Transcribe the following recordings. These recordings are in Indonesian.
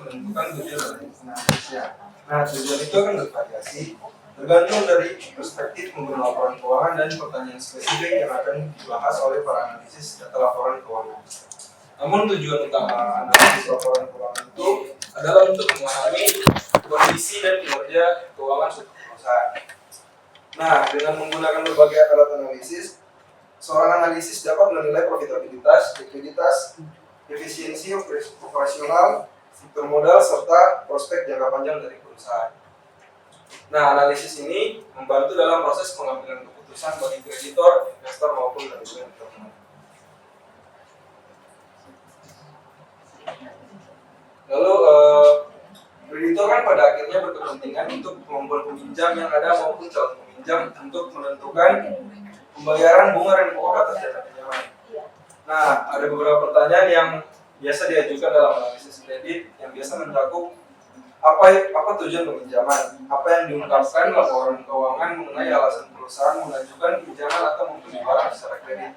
menentukan tujuan dari analisisnya. Nah, tujuan itu akan bervariasi tergantung dari perspektif membuat laporan keuangan dan pertanyaan spesifik yang akan dibahas oleh para analisis data laporan keuangan. Namun tujuan utama analisis laporan keuangan itu adalah untuk memahami kondisi dan kinerja keuangan suatu perusahaan. Nah, dengan menggunakan berbagai alat analisis, seorang analisis dapat menilai profitabilitas, likuiditas, efisiensi operasional, struktur modal, serta prospek jangka panjang dari perusahaan. Nah, analisis ini membantu dalam proses pengambilan keputusan bagi kreditor, investor maupun manajemen keuangan. Lalu, kreditor kan pada akhirnya berkepentingan untuk kemampuan peminjam yang ada maupun calon peminjam untuk menentukan pembayaran bunga dan pokok atas dana pinjaman. Nah, ada beberapa pertanyaan yang biasa diajukan dalam analisis kredit yang biasa mencakup apa tujuan peminjaman, apa yang diungkapkan laporan keuangan mengenai alasan perusahaan mengajukan pinjaman atau membeli barang secara kredit.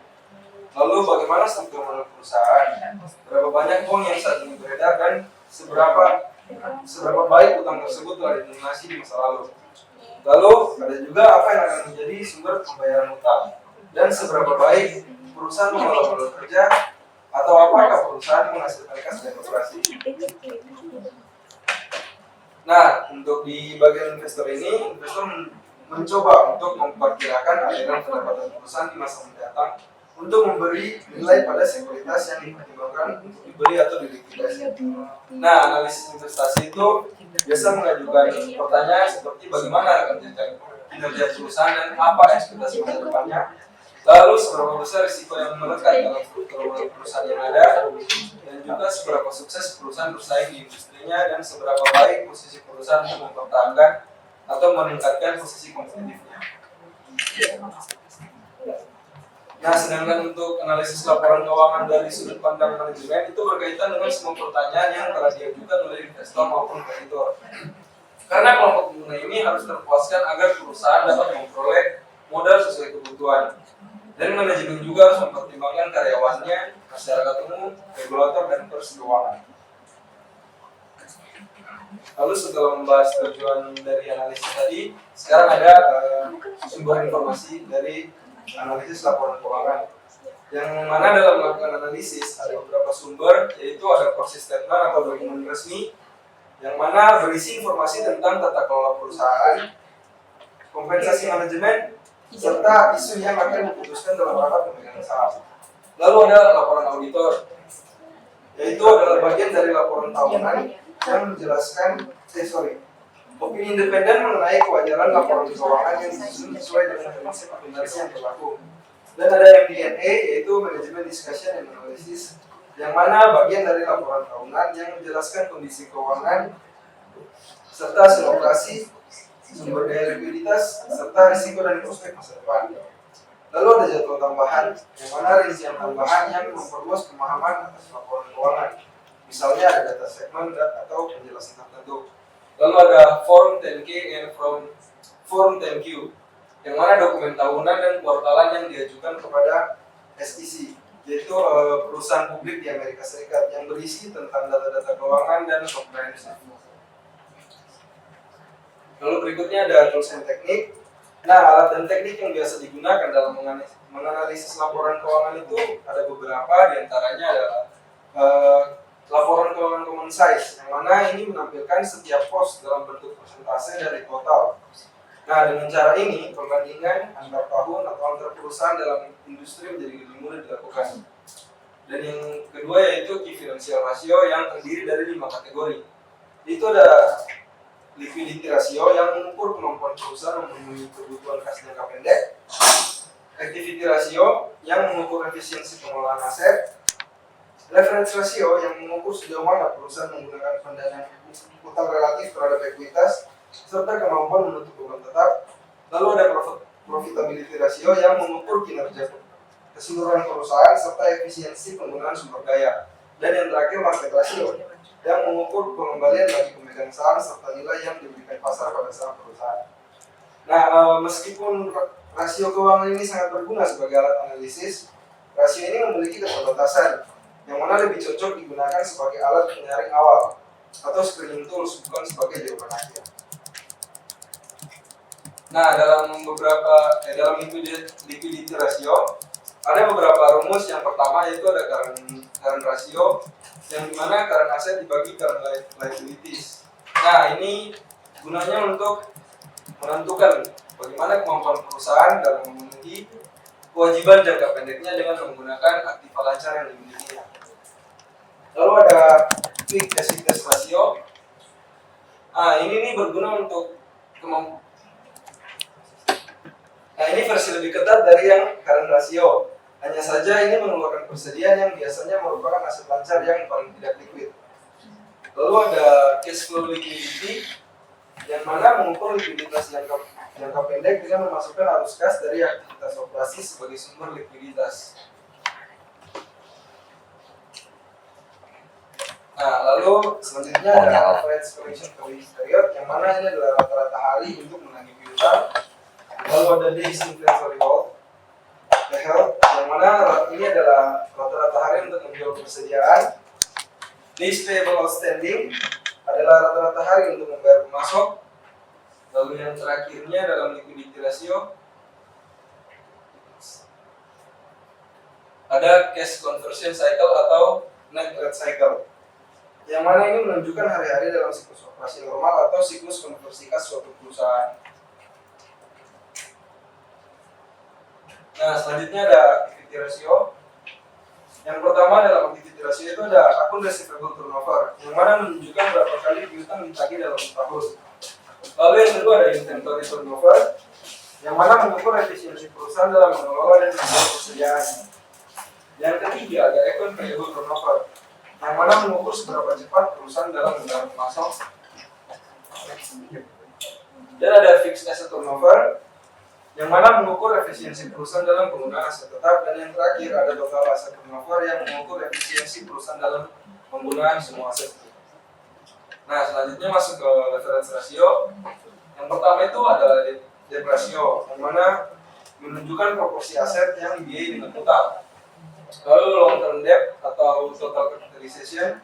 Lalu bagaimana struktur modal perusahaan, berapa banyak uang yang saat ini beredar dan seberapa baik utang tersebut telah dilunasi di masa lalu. Lalu ada juga apa yang akan menjadi sumber pembayaran utang dan seberapa baik perusahaan mengelola modal kerja atau apakah perusahaan menghasilkan kas dari operasi. Nah, untuk di bagian investor ini, investor mencoba untuk memperkirakan aliran pendapatan perusahaan di masa mendatang untuk memberi nilai pada sekuritas yang dipertimbangkan untuk dibeli atau dilikuidasi. Nah, analisis investasi itu biasa mengajukan pertanyaan seperti bagaimana akan kinerja perusahaan dan apa ekspektasi masa depannya, lalu seberapa besar risiko yang melekat dalam struktur perusahaan yang ada, dan juga seberapa sukses perusahaan bersaing di industrinya dan seberapa baik posisi perusahaan untuk mempertahankan atau meningkatkan posisi kompetitifnya. Nah, sedangkan untuk analisis laporan keuangan dari sudut pandang manajemen itu berkaitan dengan semua pertanyaan yang telah diajukan oleh investor maupun kreditor. Karena kelompok pengguna ini harus terpuaskan agar perusahaan dapat memperoleh modal sesuai kebutuhan. Dan manajemen juga harus mempertimbangkan karyawannya, masyarakat umum, regulator, dan pers keuangan. Lalu setelah membahas tujuan dari analisis tadi, sekarang ada sumber informasi dari analisis laporan keuangan. Yang mana dalam melakukan analisis ada beberapa sumber, yaitu ada process statement atau dokumen resmi, yang mana berisi informasi tentang tata kelola perusahaan, kompensasi manajemen, serta isu yang akan diputuskan dalam rapat pemegang saham. Lalu ada laporan auditor, yaitu adalah bagian dari laporan tahunan yang menjelaskan opini independen mengenai kewajaran laporan keuangan yang disusun sesuai dengan prinsip akuntansi yang berlaku. Dan ada MD&A, yaitu Management Discussion and Analysis, yang mana bagian dari laporan tahunan yang menjelaskan kondisi keuangan serta hasil operasi, sumber daya likuiditas, serta risiko dan prospek masa depan. Lalu ada jadwal tambahan, yang mana rincian tambahan yang memperluas pemahaman atas laporan keuangan. Misalnya ada data segmen atau penjelasan tertentu. Lalu ada Form 10K and Form 10Q, yang mana dokumen tahunan dan kuartalan yang diajukan kepada SEC, yaitu perusahaan publik di Amerika Serikat yang berisi tentang data-data keuangan dan compliance. Lalu berikutnya ada tools and teknik. Nah, alat dan teknik yang biasa digunakan dalam menganalisis laporan keuangan itu ada beberapa, diantaranya adalah laporan keuangan common size, yang mana ini menampilkan setiap pos dalam bentuk persentase dari total. Nah, dengan cara ini, perbandingan antar tahun atau antar perusahaan dalam industri menjadi lebih mudah dilakukan. Dan yang kedua yaitu key financial ratio yang terdiri dari 5 kategori. Itu ada liquidity ratio yang mengukur kemampuan perusahaan memenuhi kebutuhan kas jangka pendek, activity ratio yang mengukur efisiensi pengelolaan aset, leverage ratio yang mengukur sejauh mana perusahaan menggunakan pendanaan utang relatif terhadap ekuitas, serta kemampuan menutup beban tetap. Lalu ada profitability ratio yang mengukur kinerja keseluruhan perusahaan serta efisiensi penggunaan sumber daya. Dan yang terakhir market ratio yang mengukur pengembalian bagi pemegang saham serta nilai yang diberikan pasar pada saham perusahaan. Nah, meskipun rasio keuangan ini sangat berguna sebagai alat analisis, rasio ini memiliki keterbatasan, yang mana lebih cocok digunakan sebagai alat penyaring awal atau screening tools, bukan sebagai jawaban akhir. Nah, dalam liquidity ratio ada beberapa rumus. Yang pertama yaitu ada current ratio, yang dimana current asset dibagi current liabilities. Nah, ini gunanya untuk menentukan bagaimana kemampuan perusahaan dalam memenuhi kewajiban jangka pendeknya dengan menggunakan aktiva lancar yang dimilikinya. Lalu ada quick asset ratio. Nah, ini berguna untuk ini versi lebih ketat dari yang current ratio. Hanya saja ini mengeluarkan persediaan yang biasanya merupakan aset lancar yang paling tidak liquid. Lalu ada cash flow liquidity, yang mana mengukur likuiditas jangka pendek dengan memasukkan arus kas dari aktivitas operasi sebagai sumber likuiditas. Nah, lalu selanjutnya ada average collection period, yang mana ini adalah rata-rata hari untuk menagih piutang. Lalu ada days inventory hold, yang mana ini adalah rata-rata hari untuk menjual persediaan. Days payable outstanding adalah rata-rata hari untuk membayar pemasok. Lalu yang terakhirnya dalam liquidity ratio ada cash conversion cycle atau net rate cycle, yang mana ini menunjukkan hari-hari dalam siklus operasi normal atau siklus konversi kas suatu perusahaan. Nah, selanjutnya ada activity ratio. Yang pertama dalam activity ratio itu ada akun receivable turnover, yang mana menunjukkan berapa kali piutang ditagih dalam setahun. Lalu yang kedua ada inventory turnover, yang mana mengukur efisiensi perusahaan dalam mengelola dan menjual persediaan. Yang ketiga ada account payable turnover, yang mana mengukur seberapa cepat perusahaan dalam membayar pemasok. Dan ada fixed asset turnover, yang mana mengukur efisiensi perusahaan dalam penggunaan aset tetap. Dan yang terakhir ada total asset turnover, yang mengukur efisiensi perusahaan dalam penggunaan semua aset. Nah, selanjutnya masuk ke leverage ratio. Yang pertama itu adalah debt ratio, yang mana menunjukkan proporsi aset yang dibiayai dengan utang. Lalu long term debt atau total capitalization,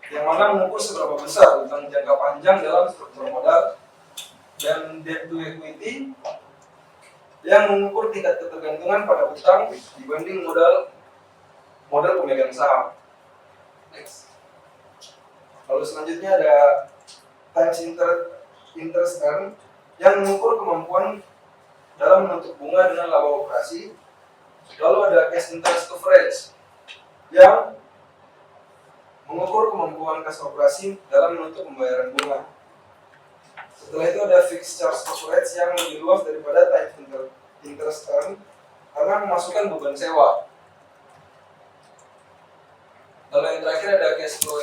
yang mana mengukur seberapa besar utang jangka panjang dalam struktur modal. Dan debt to equity, yang mengukur tingkat ketergantungan pada utang dibanding modal pemegang saham. Next. Lalu selanjutnya ada times interest earn, yang mengukur kemampuan dalam menuntut bunga dengan laba operasi. Lalu ada cash interest coverage, yang mengukur kemampuan kas operasi dalam menuntut pembayaran bunga. Setelah itu ada fixed charge coverage, yang lebih luas daripada time interest earn karena memasukkan beban sewa. Lalu yang terakhir ada cash flow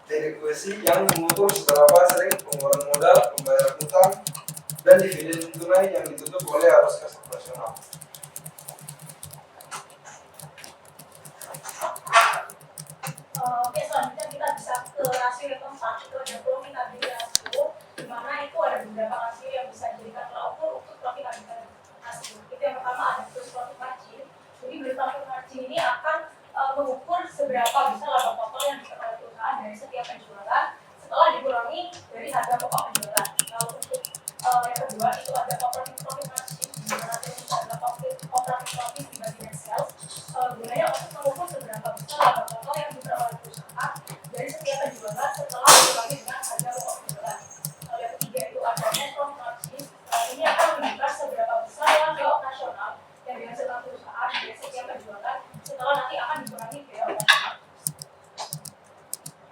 adequacy, yang mengukur seberapa sering pengeluaran modal, pembayaran utang, dan dividen tunai yang ditutup oleh arus kas operasional. Oke, selanjutnya kita bisa ke rasio yang keempat, itu ada profitability rasio, di mana itu ada beberapa rasio yang bisa dijadikan tolak ukur untuk profitability rasio. Itu yang pertama ada gross profit margin. Jadi gross profit margin ini akan mengukur seberapa besar laba total yang diperoleh perusahaan dari setiap penjualan setelah dikurangi dari harga pokok penjualan. Lalu untuk yang kedua itu ada operating profit margin, di mana itu adalah operating profit dibagi net sales. Gunanya untuk mengukur seberapa besar laba total yang diperoleh perusahaan dari setiap penjualan setelah dikurangi dengan harga pokok penjualan. Lalu yang ketiga itu ada net profit margin. Ini akan menunjukkan seberapa besar laba operasional yang dihasilkan perusahaan dari setiap penjualan setelah nanti akan dikurangi biaya operasional.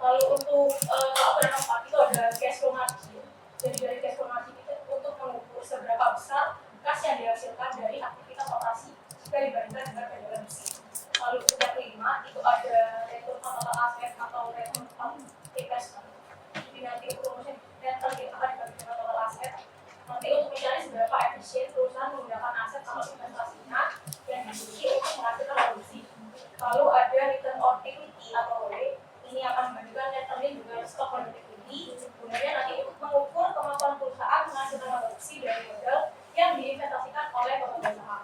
Lalu untuk tahap yang keempat itu ada cash flow margin. Jadi dari cash flow margin itu untuk mengukur seberapa besar kas yang dihasilkan dari aktivitas operasi jika dibandingkan dengan penjualan bersih. Lalu untuk yang kelima itu ada return on total asset atau return on investment. Jadi nanti untuk rumusnya return kita akan dibagi dengan total asset. Nanti untuk mencari seberapa efisien perusahaan menggunakan aset atau investasinya yang dimiliki untuk menghasilkan laba bersih. Lalu ada return on equity atau ROE. Ini akan membandingkan net earning dengan stock on equity. Gunanya nanti untuk mengukur kemampuan perusahaan menghasilkan laba bersih dari modal yang diinvestasikan oleh pemegang saham.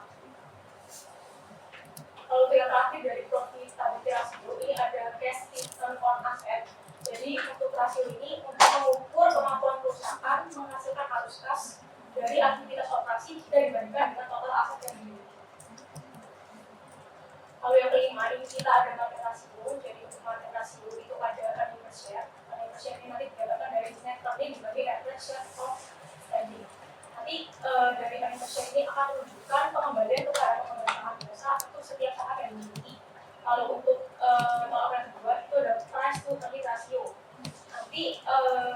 Lalu yang terakhir dari profitability ratio ini ada cash return on asset. Jadi untuk rasio ini untuk mengukur kemampuan perusahaan menghasilkan arus kas dari aktivitas operasi jika dibandingkan dengan total aset yang dimiliki. Lalu yang kelima, ini kita ada market rasio. Jadi untuk market rasio itu ada earning per share. Earning per share ini nanti didapatkan dari net earning dibagi average share of standing. Nanti dari earning per share ini akan menunjukkan pengembalian kepada pemegang saham biasa untuk setiap saham yang dimiliki. Lalu untuk tolak yang kedua itu ada price to earning ratio. Nanti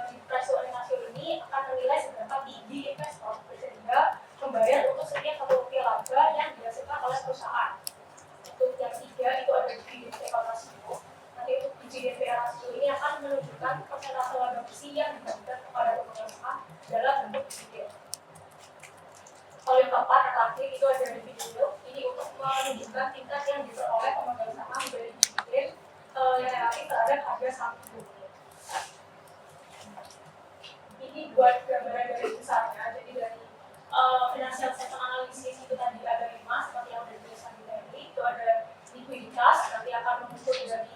di price to earning ratio ini akan menilai seberapa tinggi investor sehingga membayar untuk setiap ₹1 laba yang dihasilkan oleh perusahaan. Untuk yang ketiga itu ada dividend payout ratio. Nanti untuk dividend payout ratio ini akan menunjukkan persentase laba bersih yang diberikan kepada pemegang saham dalam bentuk dividen. Kalau yang keempat, terakhir itu ada dividen yield. Ini untuk menunjukkan tingkat yang diperoleh pemegang saham dari dividen yang relatif terhadap harga saham itu. Ini buat gambaran dari besarnya. Jadi dari financial statement analysis itu tadi ada 5 seperti yang sudah dijelaskan di tadi. Itu ada likuiditas, nanti akan mengukur dari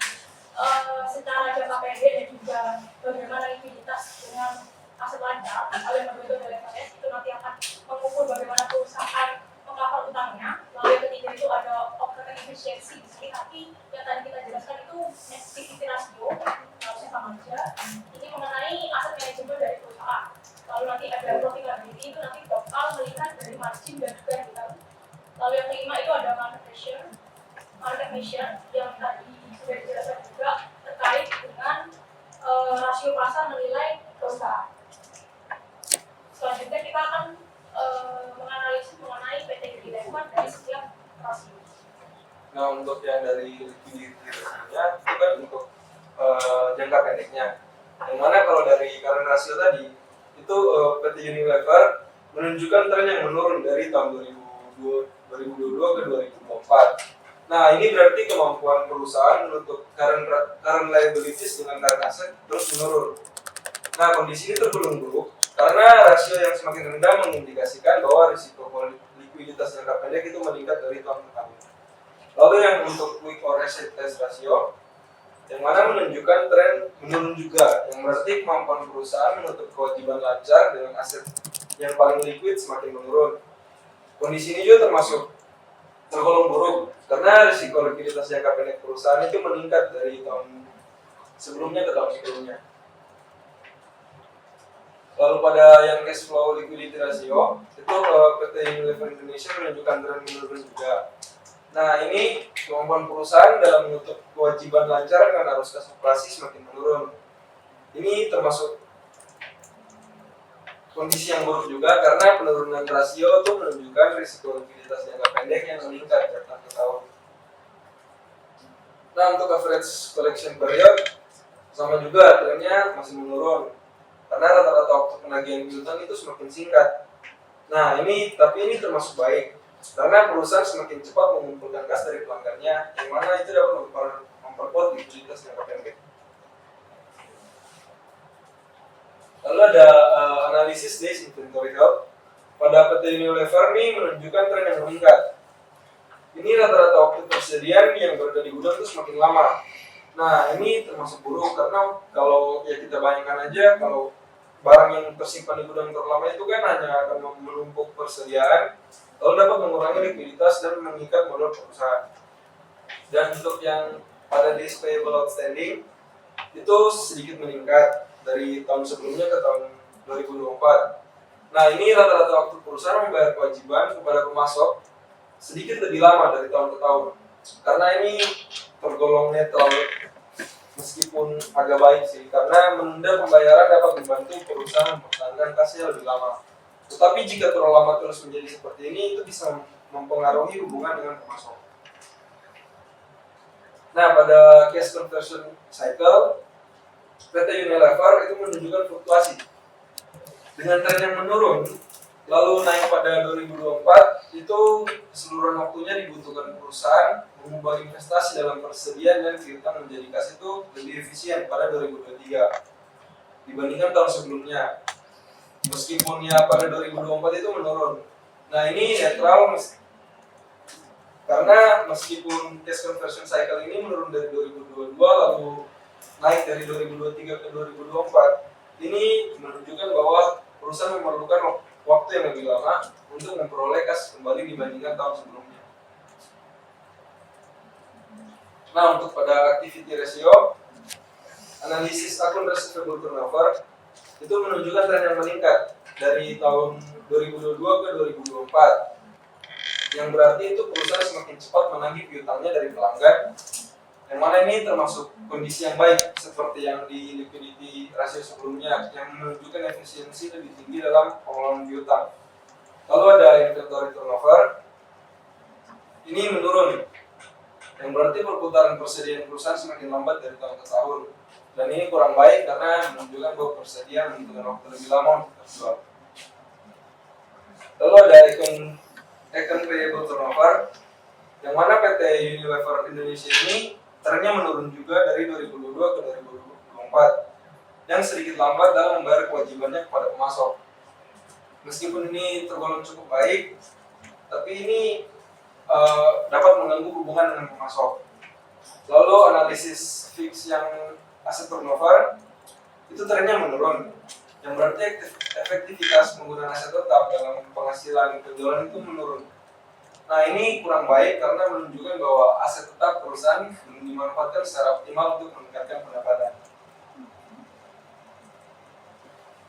secara jangka pendek dan juga bagaimana likuiditas dengan aset lancar. Kalau yang kedua itu ada leverage, itu nanti akan mengukur bagaimana perusahaan mengcover utangnya. Lalu yang ketiga itu ada operating efficiency. Tapi yang tadi kita jelaskan itu net liquidity ratio, harusnya sama aja. Ini mengenai aset manajemen dari perusahaan. Lalu nanti ada profitability, itu nanti bakal melihat dari margin dan juga return. Lalu yang kelima itu ada market measure yang tadi sudah dijelaskan juga terkait dengan rasio pasar menilai perusahaan. Selanjutnya kita akan menganalisis mengenai PT Gedi Lever dari setiap rasio. Nah, untuk yang dari liquiditasnya itu kan untuk jangka pendeknya. Yang mana kalau dari current ratio tadi itu PT Unilever menunjukkan tren yang menurun dari tahun 2022 ke 2024. Nah, ini berarti kemampuan perusahaan untuk current liabilities dengan current asset terus menurun. Nah, kondisi ini tergolong buruk karena rasio yang semakin rendah mengindikasikan bahwa risiko likuiditas jangka pendek itu meningkat dari tahun ke tahun. Lalu yang untuk quick or asset test ratio, yang mana menunjukkan tren menurun juga, yang berarti kemampuan perusahaan menutup kewajiban lancar dengan aset yang paling liquid semakin menurun. Kondisi ini juga termasuk tergolong buruk karena risiko likuiditas jangka pendek perusahaan itu meningkat dari tahun sebelumnya ke tahun sebelumnya. Lalu pada yang cash flow liquidity ratio itu PT Unilever Indonesia menunjukkan tren menurun juga. Nah, ini kemampuan perusahaan dalam menutup kewajiban lancar dengan arus kas operasi semakin menurun. Ini termasuk kondisi yang buruk juga karena penurunan rasio itu menunjukkan risiko likuiditas jangka pendek yang meningkat dari tahun ke tahun. Nah, untuk average collection period sama juga trennya masih menurun karena rata-rata waktu penagihan piutang itu semakin singkat. Nah, ini termasuk baik karena perusahaan semakin cepat mengumpulkan kas dari pelanggannya, yang mana itu dapat memperkuat likuiditas jangka pendek. Lalu ada analisis days inventory health. Pada PT Unilever ini menunjukkan tren yang meningkat. Ini rata-rata waktu persediaan yang berada di gudang itu semakin lama. Nah, ini termasuk buruk karena kalau ya kita bayangkan aja kalau barang yang tersimpan di gudang terlama itu kan hanya akan menumpuk persediaan, lalu dapat mengurangi likuiditas dan mengikat modal perusahaan. Dan untuk yang pada days payable outstanding itu sedikit meningkat dari tahun sebelumnya ke tahun 2024. Nah, ini rata-rata waktu perusahaan membayar kewajiban kepada pemasok sedikit lebih lama dari tahun ke tahun. Karena ini tergolong netral meskipun agak baik sih, karena menunda pembayaran dapat membantu perusahaan mempertahankan kasnya lebih lama. Tetapi jika terlalu lama terus menjadi seperti ini, itu bisa mempengaruhi hubungan dengan pemasok. Nah, pada cash conversion cycle, PT Unilever itu menunjukkan fluktuasi dengan tren yang menurun, lalu naik pada 2024. Itu keseluruhan waktunya dibutuhkan perusahaan mengubah investasi dalam persediaan dan piutang menjadi kas itu lebih efisien pada 2023 dibandingkan tahun sebelumnya. Meskipun ya pada 2024 itu menurun. Nah, ini netral karena meskipun cash conversion cycle ini menurun dari 2022 lalu naik dari 2023 ke 2024, ini menunjukkan bahwa perusahaan memerlukan waktu yang lebih lama untuk memperoleh kas kembali dibandingkan tahun sebelumnya. Nah, untuk pada activity ratio, analisis akun receivable turnover itu menunjukkan tren yang meningkat dari tahun 2022 ke 2024, yang berarti itu perusahaan semakin cepat menagih piutangnya dari pelanggan, yang mana ini termasuk kondisi yang baik seperti yang di liquidity ratio sebelumnya yang menunjukkan efisiensi lebih tinggi dalam pengelolaan piutang. Lalu ada inventory turnover, ini menurun, yang berarti perputaran persediaan perusahaan semakin lambat dari tahun ke tahun, dan ini kurang baik karena menunjukkan bahwa persediaan membutuhkan waktu lebih lama untuk terjual. Lalu ada account payable turnover, yang mana PT Unilever Indonesia ini trennya menurun juga dari 2022 ke 2024, yang sedikit lambat dalam membayar kewajibannya kepada pemasok. Meskipun ini tergolong cukup baik, tapi ini dapat mengganggu hubungan dengan pemasok. Lalu analisis fix yang aset turnover itu trennya menurun, yang berarti efektivitas penggunaan aset tetap dalam penghasilan penjualan itu menurun. Nah, ini kurang baik karena menunjukkan bahwa aset tetap perusahaan belum dimanfaatkan secara optimal untuk meningkatkan pendapatan.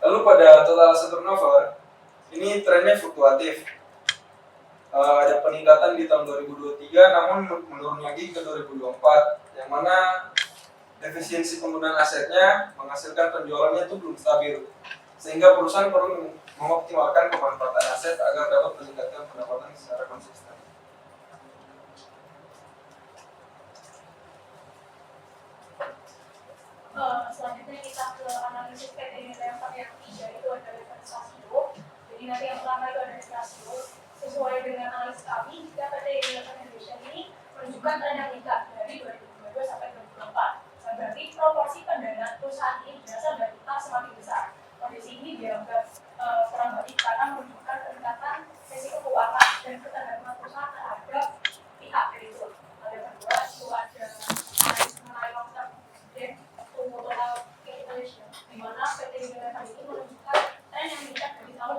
Lalu pada total aset turnover, ini trennya fluktuatif. Ada peningkatan di tahun 2023 namun menurun lagi ke 2024, yang mana efisiensi penggunaan asetnya menghasilkan penjualannya itu belum stabil, sehingga perusahaan perlu mengoptimalkan pemanfaatan aset agar dapat meningkatkan pendapatan secara konsisten. Selanjutnya kita ke analisis PT Unilever yang ketiga, itu ada reference rasio. Jadi nanti yang pertama itu ada rasio. Sesuai dengan analisis kami, jika PT Unilever Indonesia ini menunjukkan tren yang meningkat dari 2022 sampai 2024. Berarti proporsi pendanaan perusahaan ini berasal dari utang semakin besar. Kondisi ini dianggap kurang baik karena menunjukkan peningkatan risiko keuangan dan ketergantungan perusahaan terhadap pihak kreditur. Ada kedua, itu ada analisis mengenai long term debt to total capital ratio, di mana PT Unilever ini menunjukkan tren yang meningkat dari tahun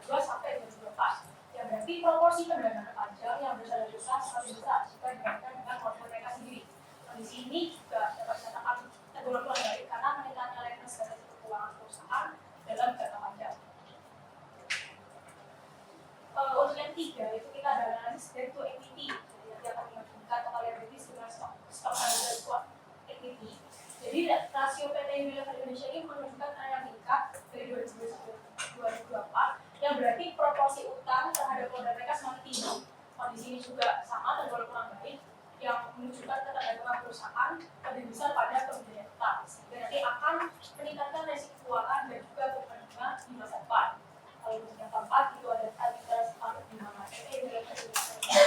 2022 sampai 2024. Ya berarti proporsi pendanaan pajak yang berasal dari usaha semakin besar jika dibandingkan dengan portfolio mereka sendiri. Kondisi ini juga dapat dikatakan tergolong kurang baik karena meningkatnya leverage dari risiko keuangan perusahaan dalam jangka panjang. Untuk yang ketiga itu kita ada analisis debt to equity. Jadi nanti akan membandingkan total liabilities dengan stock harga swap equity. Jadi rasio PT Unilever Indonesia ini menunjukkan tren yang meningkat dari 2022 sampai 2024, yang berarti proporsi utang terhadap modal mereka semakin tinggi. Kondisi ini juga sama tergolong kurang baik, yang menunjukkan ketergantungan perusahaan lebih besar pada pembiayaan utang, sehingga nanti akan meningkatkan risiko keuangan dan juga beban bunga di masa depan. Kalau untuk yang keempat itu ada arbitrase market, di mana PT Unilever Indonesia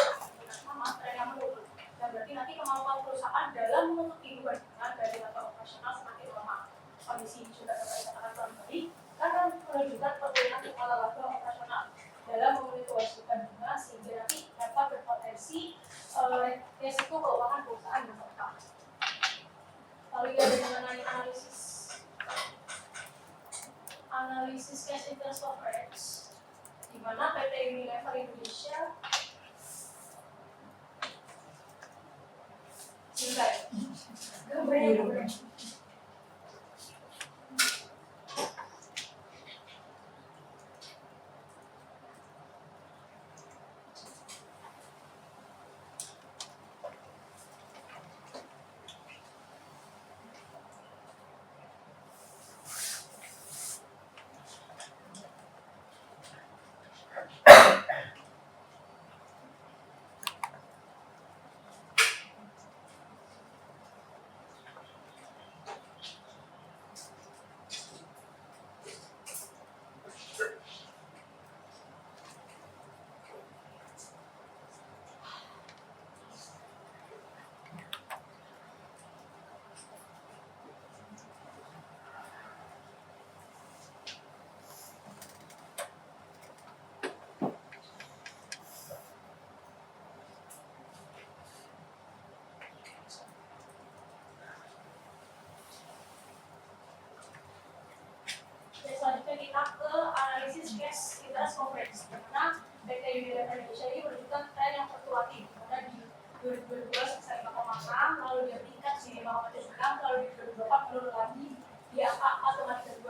sama tren yang menurun, dan berarti nanti kemampuan perusahaan dalam menutupi beban bunga dari level operasional semakin lemah. Kondisi ini juga dapat dikatakan kurang baik karena menunjukkan penurunan kepala laba operasional dalam memenuhi kewajiban bunga, sehingga nanti dapat berpotensi risiko keuangan perusahaan yang berkembang. Lalu ada mengenai analisis cash interest coverage, di mana PT Unilever Indonesia 2022 sebesar 5,6, lalu dia meningkat di 5,76, lalu di 2024 menurun lagi di angka 4,32.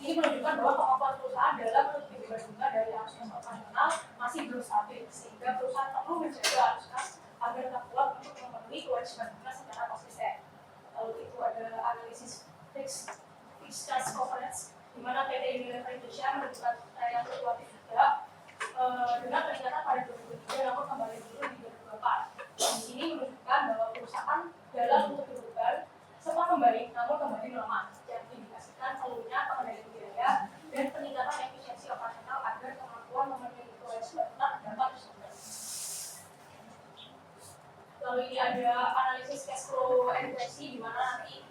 Ini menunjukkan bahwa kemampuan perusahaan dalam menutupi beban bunga dari arus kas operasional masih belum stabil, sehingga perusahaan perlu menjaga arus kas agar tetap kuat untuk memenuhi kewajiban bunga secara konsisten. Lalu itu ada analisis fixed cash coverage, di mana PT Unilever Indonesia menunjukkan yang fluktuatif juga dengan peningkatan pada 2023 namun kembali turun di 2024. Di sini menunjukkan bahwa perusahaan dalam menutupi beban sempat membaik namun kembali melemah, yang indikasikan perlunya pengendalian biaya dan peningkatan efisiensi operasional agar kemampuan memenuhi kewajiban tetap dapat terjaga. Lalu ini ada analisis cash flow efisiensi, di mana nanti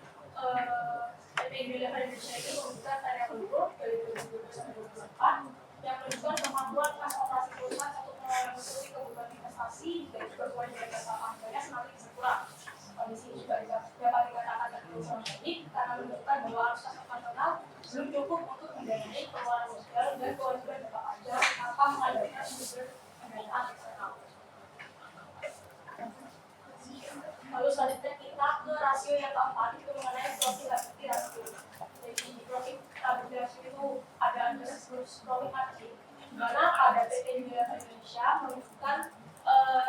PT Unilever Indonesia ini menunjukkan tren yang menurun dari 2022 sampai 2024 yang menunjukkan kemampuan kas operasi perusahaan untuk memenuhi kebutuhan investasi dan juga kewajiban jasa pangganya semakin berkurang. Kondisi ini juga dapat dikatakan terus membaik karena menunjukkan bahwa arus kas operasional belum cukup untuk mendanai pengeluaran sosial dan kewajiban jasa pajak tanpa mengadakan sumber pendanaan eksternal. Lalu selanjutnya kita ke rasio yang keempat, itu mengenai profitability rasio. Jadi profitability rasio itu ada gross profit margin, di mana pada PT Unilever Indonesia menunjukkan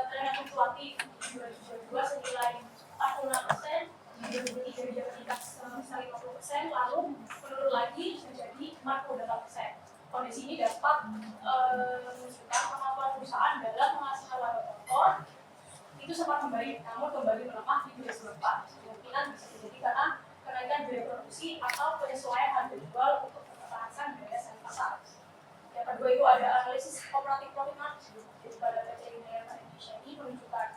tren yang fluktuatif di 2022 senilai 46%, di 2023 dia meningkat sebesar 50%, lalu menurun lagi menjadi 48%. Kondisi ini dapat menunjukkan kemampuan perusahaan dalam menghasilkan laba kotor itu sempat membaik, namun kembali melemah di 2024. Kemungkinan bisa terjadi karena kenaikan biaya produksi atau penyesuaian harga jual untuk mempertahankan biaya selling pasar. Yang kedua itu ada analisis operating profit margin. Jadi pada PT Unilever Indonesia ini menunjukkan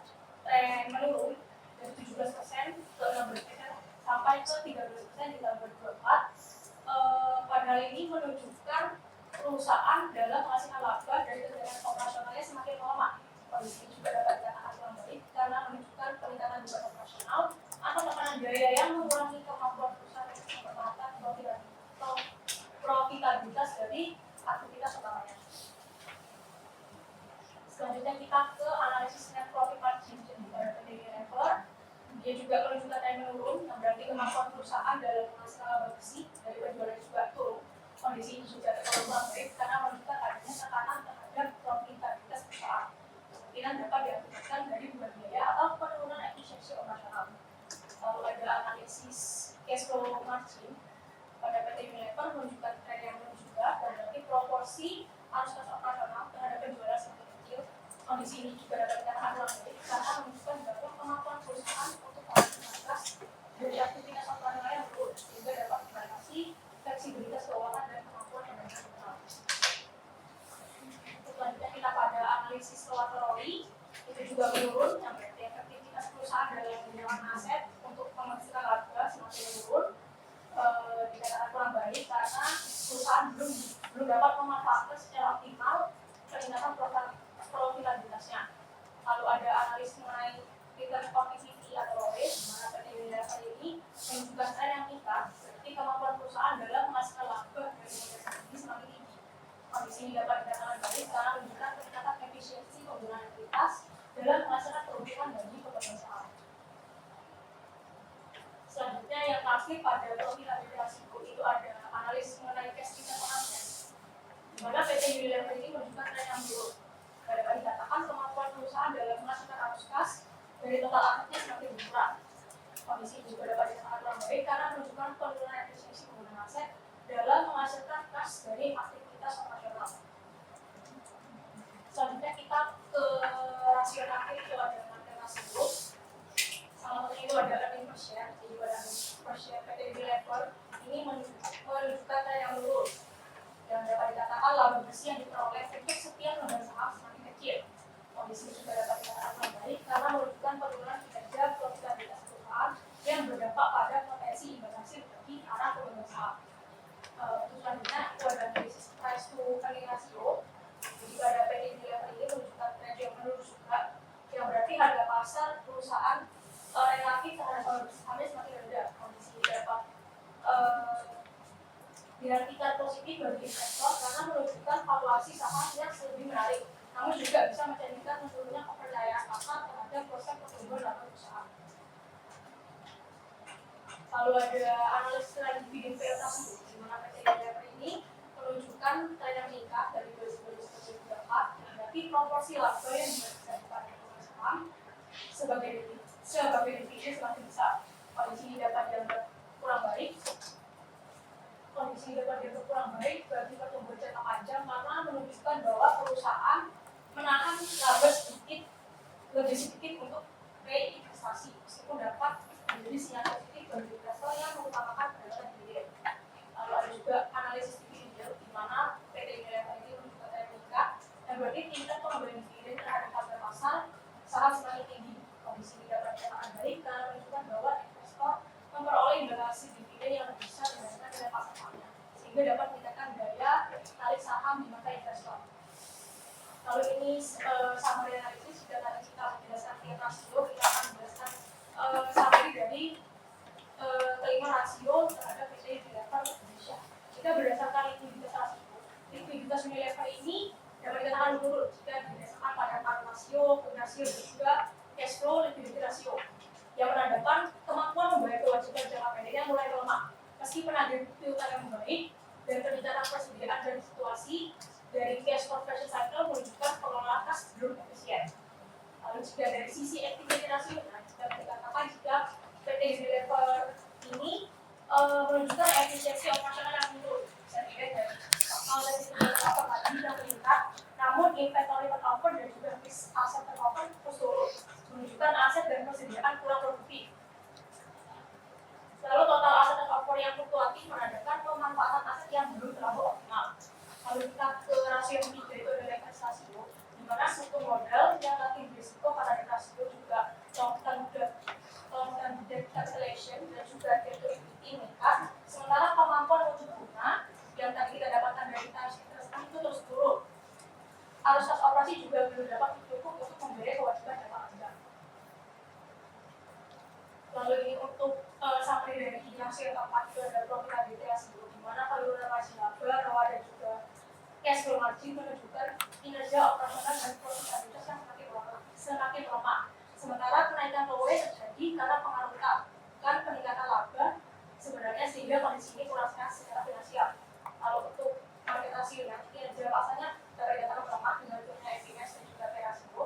tren menurun dari 17% ke 16% sampai ke 13% di tahun 2024. Pada hal ini menunjukkan perusahaan dalam menghasilkan laba dari kegiatan operasionalnya semakin melemah. Kondisi juga dapat dikatakan kurang baik karena menunjukkan peningkatan beban operasional atau tekanan biaya yang mengurangi kemampuan perusahaan untuk mempertahankan profitabilitas dari aktivitas utamanya. Selanjutnya kita ke analisis net profit margin pada PT Unilever. Dia juga menunjukkan tren menurun, yang berarti kemampuan perusahaan dalam menghasilkan laba bersih dari penjualan juga turun. Kondisi ini juga kurang baik karena menunjukkan adanya tekanan terhadap profitabilitas perusahaan. Kemungkinan dapat diakibatkan dari beban biaya atau penurunan efisiensi operasional. Lalu ada analisis cash flow margin pada PT Unilever menunjukkan tren yang menurun juga, dan berarti proporsi arus kas operasional terhadap penjualan semakin kecil. Kondisi ini juga dapat dikatakan kurang baik karena menunjukkan bahwa kemampuan perusahaan untuk menghasilkan dari aktivitas operasional yang menurun, sehingga dapat membatasi fleksibilitas keuangan dan kemampuan pendanaan internal. Selanjutnya kita pada analisis collaterally, itu juga menurun, yang berarti efektivitas perusahaan dalam menjalankan aset untuk menghasilkan laba semakin menurun. Dikatakan kurang baik karena perusahaan belum dapat memanfaatkan secara optimal peningkatan profitabilitasnya. Lalu ada analisis mengenai return on equity atau ROE, di mana PT Unilever ini menunjukkan tren yang meningkat, berarti kemampuan perusahaan dalam menghasilkan laba dari investasi ini semakin tinggi. Kondisi ini dapat dikatakan baik karena menunjukkan peningkatan efisiensi penggunaan ekuitas dalam menghasilkan keuntungan bagi pemegang saham. Selanjutnya yang terakhir pada profitability rasio itu ada analisis mengenai cash return on asset, di mana PT Unilever ini menunjukkan tren yang buruk. Dapat dikatakan kemampuan perusahaan dalam menghasilkan arus kas dari total asetnya semakin berkurang. Kondisi ini juga dapat dikatakan kurang baik karena menunjukkan penurunan efisiensi penggunaan aset dalam menghasilkan kas dari aktivitas operasional. Selanjutnya kita ke rasio terakhir itu ada market rasio. Salah satunya itu ada earning per share. Jadi pada per share PT Unilever ini menunjukkan tren yang menurun, dan dapat dikatakan laba bersih yang diperoleh untuk setiap lembaga saham semakin kecil. Kondisi ini juga dapat dikatakan kurang baik karena menunjukkan penurunan kinerja profitabilitas perusahaan yang berdampak pada potensi imbal hasil bagi para pemegang saham. Untuk selanjutnya itu ada analisis price to earning ratio. Jadi pada PT Unilever ini menunjukkan tren yang menurun juga, yang berarti harga pasar perusahaan relatif terhadap laba sahamnya semakin rendah. Kondisi ini dapat diartikan positif bagi investor karena menunjukkan valuasi saham yang lebih menarik, namun juga bisa mencerminkan menurunnya Lalu ada analisis tren dividen PL tersebut, di mana PT Unilever ini menunjukkan tren yang meningkat dari 2020 ke 2024 menghadapi proporsi laba yang diberikan kepada pemegang saham sebagai dividen semakin besar. Kondisi ini dapat dianggap kurang baik bagi pertumbuhan jangka panjang karena menunjukkan bahwa perusahaan menahan laba lebih sedikit untuk reinvestasi, meskipun dapat menjadi sinyal positif bagi investor yang mengutamakan pendapatan dividen. Lalu ada juga analisis dividen yield, di mana PT Unilever ini menunjukkan tren meningkat, dan berarti tingkat pengembalian dividen terhadap harga pasar saham semakin tinggi. Kondisi ini dapat dikatakan baik karena menunjukkan bahwa investor memperoleh imbalan dividen yang lebih besar dibandingkan dengan pasar sahamnya, sehingga dapat meningkatkan daya tarik saham di mata investor. Lalu ini summary analisis. Jika tadi kita menjelaskan tiga rasio, kita akan menjelaskan summary dari kelima rasio terhadap PT Unilever Indonesia. Jika berdasarkan likuiditas rasio, likuiditas Unilever ini dapat dikatakan menurun jika didasarkan pada 4 rasio, rasio dan juga cash flow liquidity rasio, yang menandakan kemampuan membayar kewajiban jangka pendeknya mulai melemah. Meski penagihan piutang yang membaik dan peningkatan persediaan dan situasi dari cash conversion cycle menunjukkan pengelolaan kas belum efisien. Lalu juga dari sisi activity ratio, kita dikatakan jika PT Unilever ini menunjukkan efisiensi operasional yang menurun. Bisa dilihat dari dari turnover tadi yang meningkat, namun inventory turnover dan juga fixed asset turnover terus turun, menunjukkan aset dan persediaan kurang produktif. Lalu total aset turnover yang fluktuatif menandakan pemanfaatan aset yang belum terlalu optimal. Lalu kita ke rasio yang ketiga, itu adalah leverage rasio, di mana struktur modal yang lebih berisiko pada rasio juga long term debt capitalization dan juga debt to equity meningkat, sementara kemampuan wujud bunga yang tadi kita dapatkan dari tarif interest itu terus turun. Arus kas operasi juga belum dapat cukup untuk membayar kewajiban jangka panjang. Lalu ini untuk summary dari rasio yang keempat, itu adalah profitability rasio, di mana penurunan margin laba, ROA dan juga cash flow margin menunjukkan kinerja operasional dan profitabilitas yang semakin melemah. Sementara kenaikan ROE terjadi karena pengaruhkan peningkatan laba sebenarnya, sehingga kondisi ini kurang sehat secara finansial. Lalu untuk market rasio yang kinerja pasarnya dapat dikatakan melemah dengan turunnya FIS dan juga P rasio,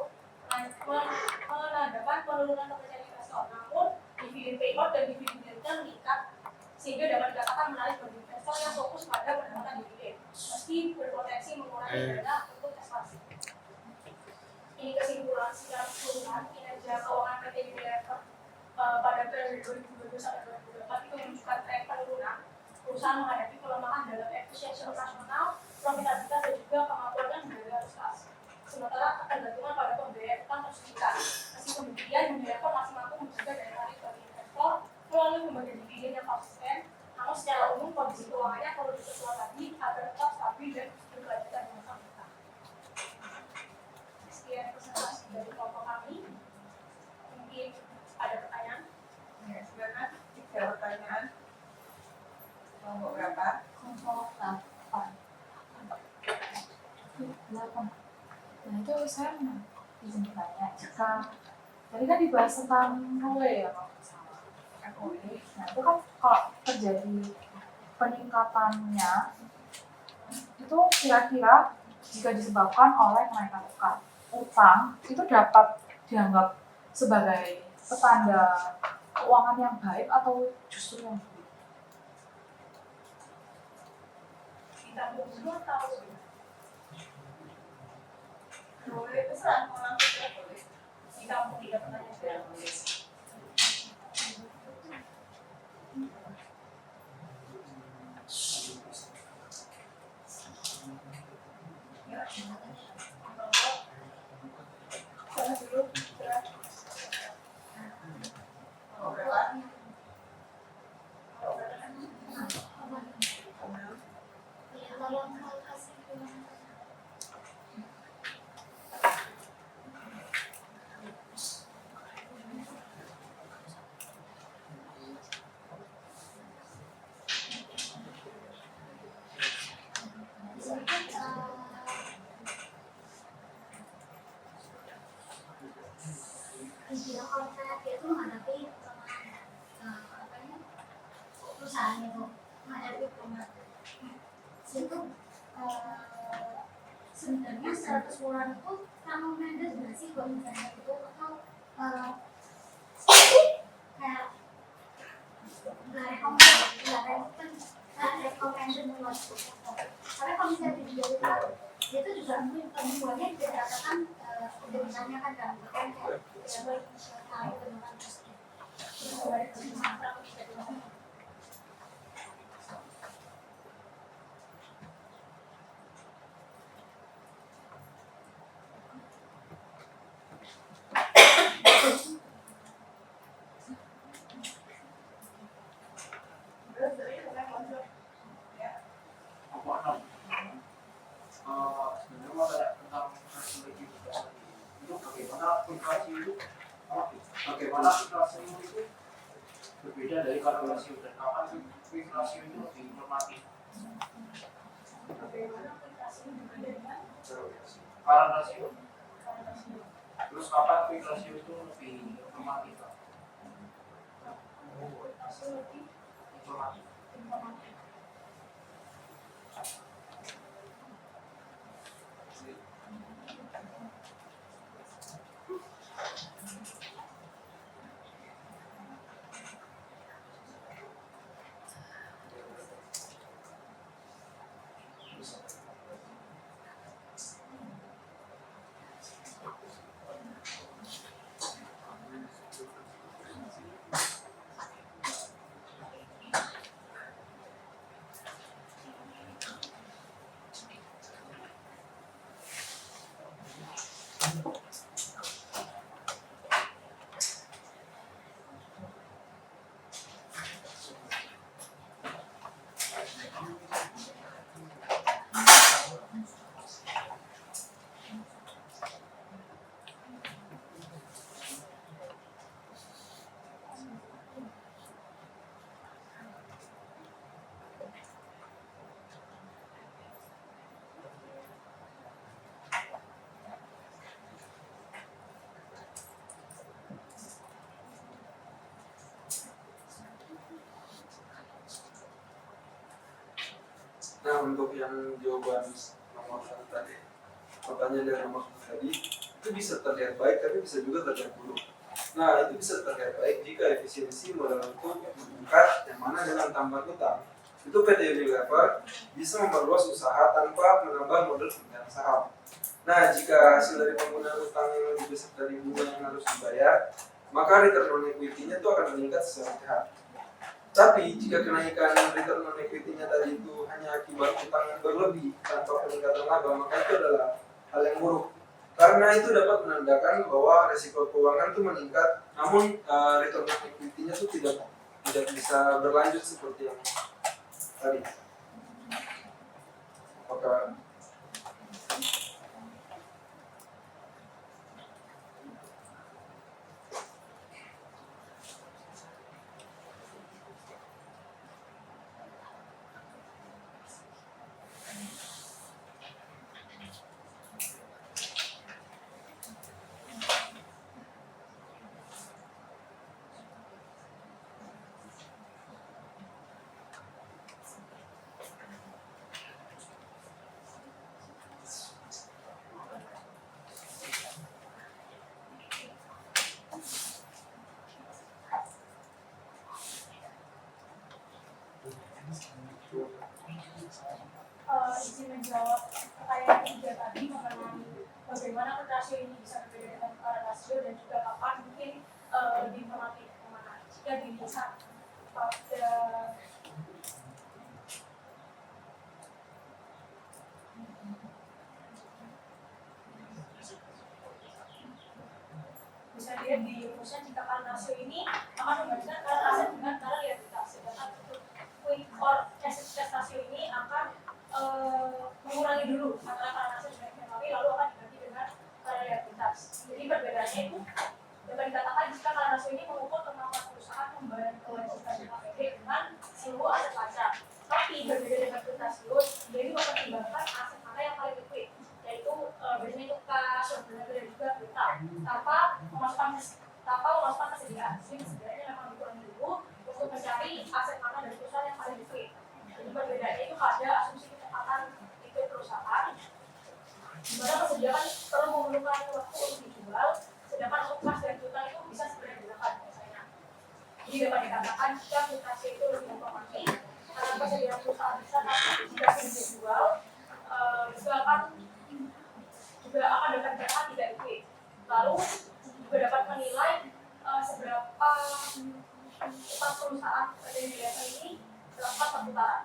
menandakan penurunan kepercayaan investor. Namun dividen payout dan dividen yieldnya meningkat, sehingga dapat dikatakan menarik bagi investor yang fokus pada pendapatan dividen, meski berpotensi mengurangi dana untuk ekspansi. Ini kesimpulan secara keseluruhan kinerja keuangan PT Unilever pada periode 2022 sampai 2024 itu menunjukkan tren penurunan. Perusahaan menghadapi pelemahan dalam efisiensi operasional, profitabilitas dan juga kemampuan membayar arus kas. Sementara ketergantungan pada pembayaran utang terus meningkat. Meskipun demikian, Unilever masih mampu menjaga daya tarik bagi investor melalui pembagian dividen yang konsisten. Namun secara umum kondisi keuangannya perlu diperkuat lagi agar tetap stabil dan berkelanjutan di masa mendatang. Sekian presentasi dari kelompok kami. Mungkin ada pertanyaan? Ya, silakan. Tiga pertanyaan. Kelompok berapa? Kelompok 8. Nah itu saya mau izin bertanya, jika tadi kan dibahas tentang ROE ya kalau nggak salah. ROE, nah itu kan kalau terjadi peningkatannya itu kira-kira jika disebabkan oleh kenaikan utang itu dapat dianggap sebagai petanda keuangan yang baik atau justru yang buruk? Ditambah semua tahu. Boleh pesan orang tidak boleh. Di kampung tidak pertanyaan Tidak boleh. Sana dulu. Kelompok berapa? Kalau saya dia tuh menghadapi perusahaan itu menghadapi pengamat. Situ sebenarnya 100 bulan itu kamu manage nggak sih kalau misalnya itu atau kayak nggak rekomendasi buat karena kalau misalnya di itu itu juga semuanya tidak dikatakan udah ditanyakan kan bahkan kayak ya baik tahu tentang Terus dari mulai konsep ya. Sebenarnya mau tanya tentang strategi itu bagaimana aplikasi itu bagaimana aplikasi itu berbeda dari kalkulasi dan kapan aplikasi itu lebih informatif. Bagaimana aplikasi ini berbeda dengan Kalkulasi terus kapan aplikasi itu lebih informatif? aplikasi lebih Informatif. informatif. Nah, untuk yang jawaban nomor satu tadi, pertanyaan dari nomor satu tadi, itu bisa terlihat baik, tapi bisa juga terlihat buruk. Nah, itu bisa terlihat baik jika efisiensi modal itu meningkat, yang mana dengan tambahan utang, itu PT Unilever bisa memperluas usaha tanpa menambah modal pemegang saham. Nah, jika hasil dari penggunaan utang yang lebih besar dari bunga yang harus dibayar, maka return on equity-nya itu akan meningkat secara sehat. Tapi jika kenaikan return on equity-nya tadi itu hanya akibat utang yang berlebih tanpa peningkatan laba, maka itu adalah hal yang buruk. Karena itu dapat menandakan bahwa resiko keuangan itu meningkat, namun return on equity-nya itu tidak bisa berlanjut seperti yang tadi. Apakah izin menjawab pertanyaan ketiga tadi mengenai bagaimana rasio ini bisa berbeda dengan rasio dan juga kapan mungkin lebih informatif kemana jika dilihat pada bisa dilihat di rumusnya jika rasio ini akan membandingkan aset dengan liabilitas, sedangkan untuk quick or asset rasio ini akan mengurangi dulu antara aset dan inventory lalu akan diganti dengan liabilitas. Jadi perbedaannya itu dapat dikatakan jika rasio ini mengukur kemampuan perusahaan membayar kewajiban APD dengan seluruh aset pajak. Tapi berbeda dengan rasio, jadi mempertimbangkan aset mana yang paling liquid, yaitu biasanya itu cash, obligasi dan juga berita, tanpa memasukkan kesediaan. Jadi kesediaannya memang dikurangi dulu untuk mencari aset mana dari perusahaan utang itu bisa sebenarnya digunakan misalnya. Jadi dapat dikatakan jika fluktuasi itu lebih informasi karena persediaan perusahaan besar tapi jika dijual juga akan dapat data tidak liquid. Lalu juga dapat menilai seberapa utang perusahaan pada di level ini berapa perputaran.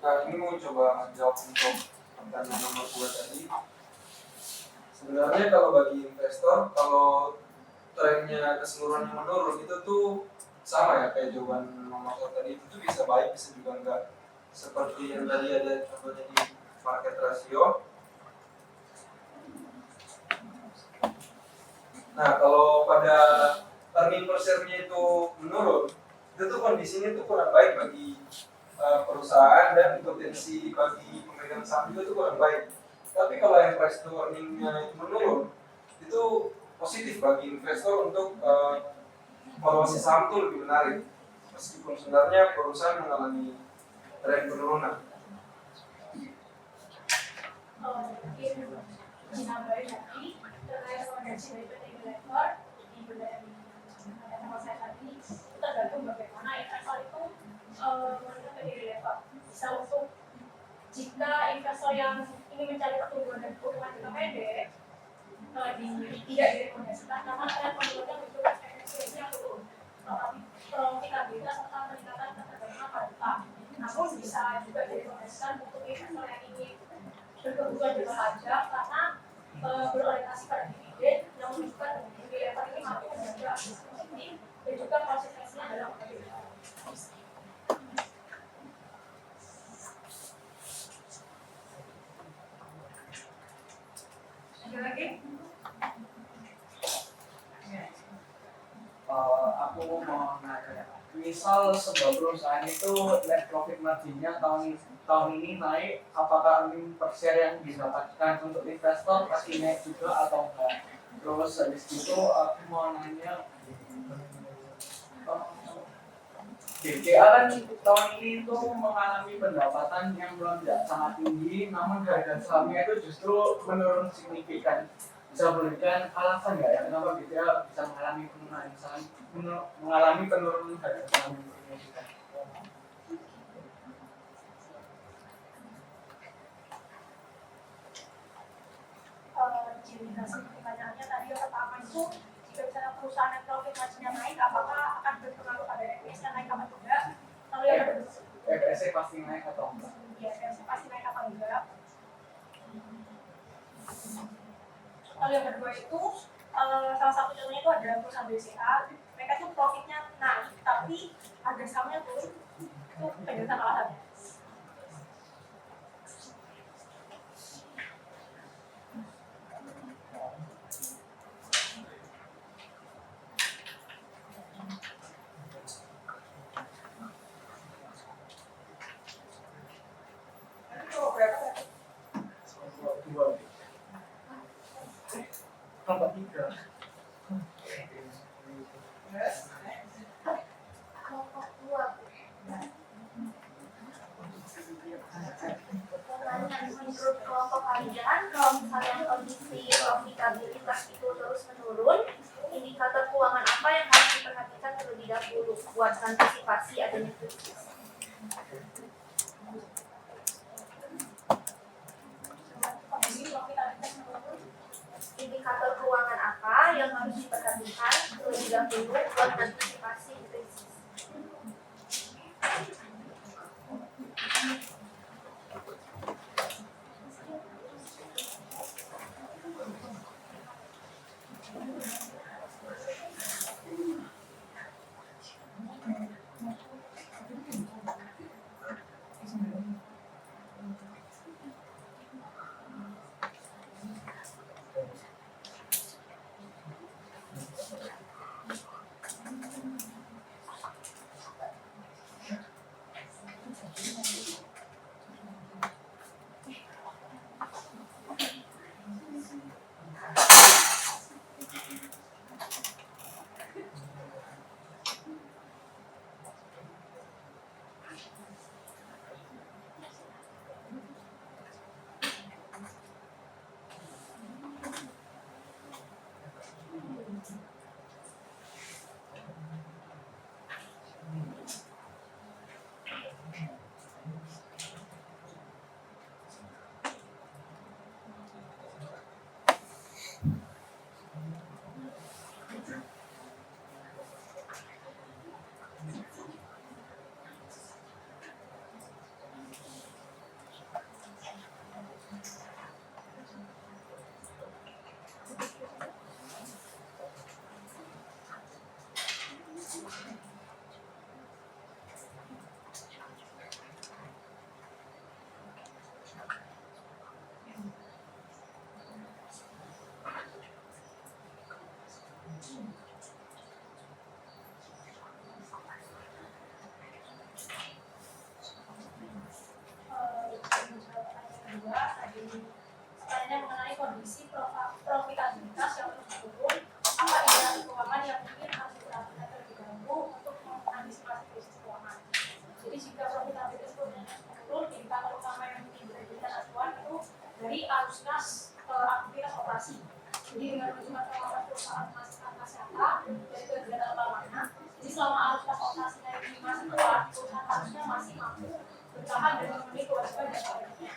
Nah, ini mau coba jawab untuk pertanyaan nomor 2 tadi. Sebenarnya kalau bagi investor, kalau trennya keseluruhannya menurun itu tuh sama ya kayak jawaban nomor 1 tadi, itu tuh bisa baik bisa juga enggak. Seperti yang tadi ada contohnya di market ratio. Nah, kalau pada earning per share-nya itu menurun, itu tuh kondisinya tuh kurang baik bagi perusahaan dan potensi bagi pemegang saham juga itu kurang baik. Tapi kalau yang price to earning-nya menurun, itu positif bagi investor untuk valuasi saham itu lebih menarik. Meskipun sebenarnya perusahaan mengalami tren penurunan. Menambahin lagi terkait rekomendasi dari PT Unilever di beberapa tempat saya tadi itu tergantung bagaimana investor itu melihat PT Unilever. Bisa untuk jika investor yang ingin mencari pertumbuhan dan keuntungan jangka pendek tidak direkomendasikan karena tren penurunan itu efisiensinya turun, tetapi profitabilitas serta peningkatan ketergantungan pada utang. Namun bisa juga direkomendasikan untuk investor yang ingin berkebutuhan jangka panjang karena berorientasi pada dividen yang menunjukkan Unilever ini mampu menjaga akses positif dan juga konsistensinya dalam bekerja. Ada lagi? Aku mau nanya, misal sebuah perusahaan itu net profit marginnya tahun ini naik, apakah earning per share yang didapatkan untuk investor pasti naik juga atau enggak? Terus habis itu aku mau nanya, BCA kan tahun ini itu mengalami pendapatan yang melonjak sangat tinggi, namun harga sahamnya itu justru menurun signifikan. Bisa berikan alasan nggak ya kenapa BCA bisa mengalami penurunan saham, mengalami penurunan harga saham yang signifikan? Pertanyaannya tadi yang pertama itu jika misalnya perusahaan yang profit marginnya naik, apakah akan berpengaruh pada EPS-nya naik apa tidak? Lalu yang kedua, EPS pasti naik atau enggak? ya EPS pasti naik apa enggak? Lalu yang kedua itu salah satu contohnya itu ada perusahaan BCA, mereka itu profitnya naik tapi harga sahamnya turun, itu penjelasan alasannya. Tambah 3. Kelompok 2. Menurut kelompok kalian, kalau misalnya kondisi profitabilitas itu terus menurun, indikator keuangan apa yang harus diperhatikan terlebih dahulu buat antisipasi adanya krisis? Indikator keuangan apa yang harus diperhatikan terlebih dahulu buat antisipasi krisis? Jadi dengan menunjukkan pengawasan perusahaan menghasilkan masyarakat dari kegiatan utamanya, jadi selama arus kas operasinya ini masih kuat, perusahaan harusnya masih mampu bertahan dan memenuhi kewajiban dan targetnya.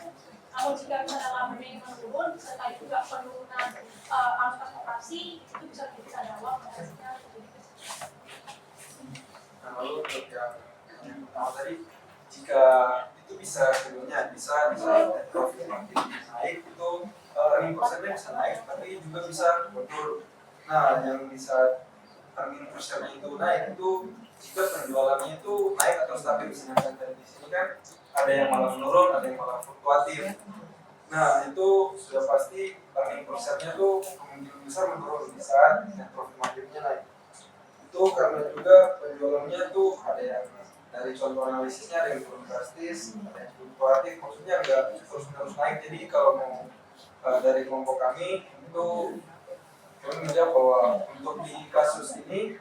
Namun jika misalnya labanya ini menurun, serta juga penurunan arus kas operasi, itu bisa menjadi tanda awal hasilnya terjadi kecemasan. Nah, lalu untuk yang pertama tadi, jika itu bisa sebenarnya bisa net profit makin naik itu earning persennya bisa naik, tapi juga bisa turun. Nah, yang bisa earning persennya itu naik itu jika penjualannya itu naik atau stabil. Misalnya dari di sini kan ada yang malah menurun, ada yang malah fluktuatif. Nah, itu sudah pasti earning persennya tuh kemungkinan besar menurun di saat net profit marginnya naik. Itu karena juga penjualannya tuh ada yang dari contoh analisisnya ada yang turun drastis, ada yang fluktuatif, maksudnya enggak terus-menerus naik. Jadi kalau mau dari kelompok kami itu kami menjawab bahwa untuk di kasus ini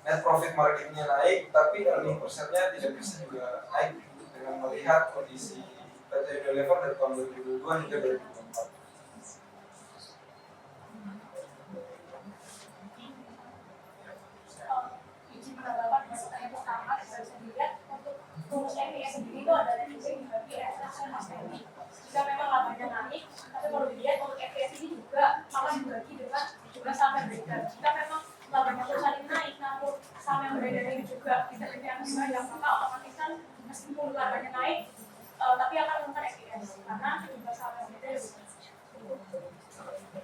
net profit marginnya naik, tapi earning persennya tidak bisa juga naik dengan melihat kondisi PT Unilever dari tahun 2022 hingga 2024. Izin menambahkan masukan yang pertama, kita bisa dilihat untuk rumus MPS sendiri itu ada revisi dibagi ekstraksi mas teknik. Jika memang labanya naik, tapi kalau dilihat untuk MPS ini juga akan dibagi dengan jumlah saham yang beredar. Jika memang labanya perusahaan ini naik, namun saham yang beredar ini juga tidak yang banyak, maka otomatis kan meskipun labanya naik, tapi akan menggunakan MPS karena jumlah saham yang beredar lebih banyak.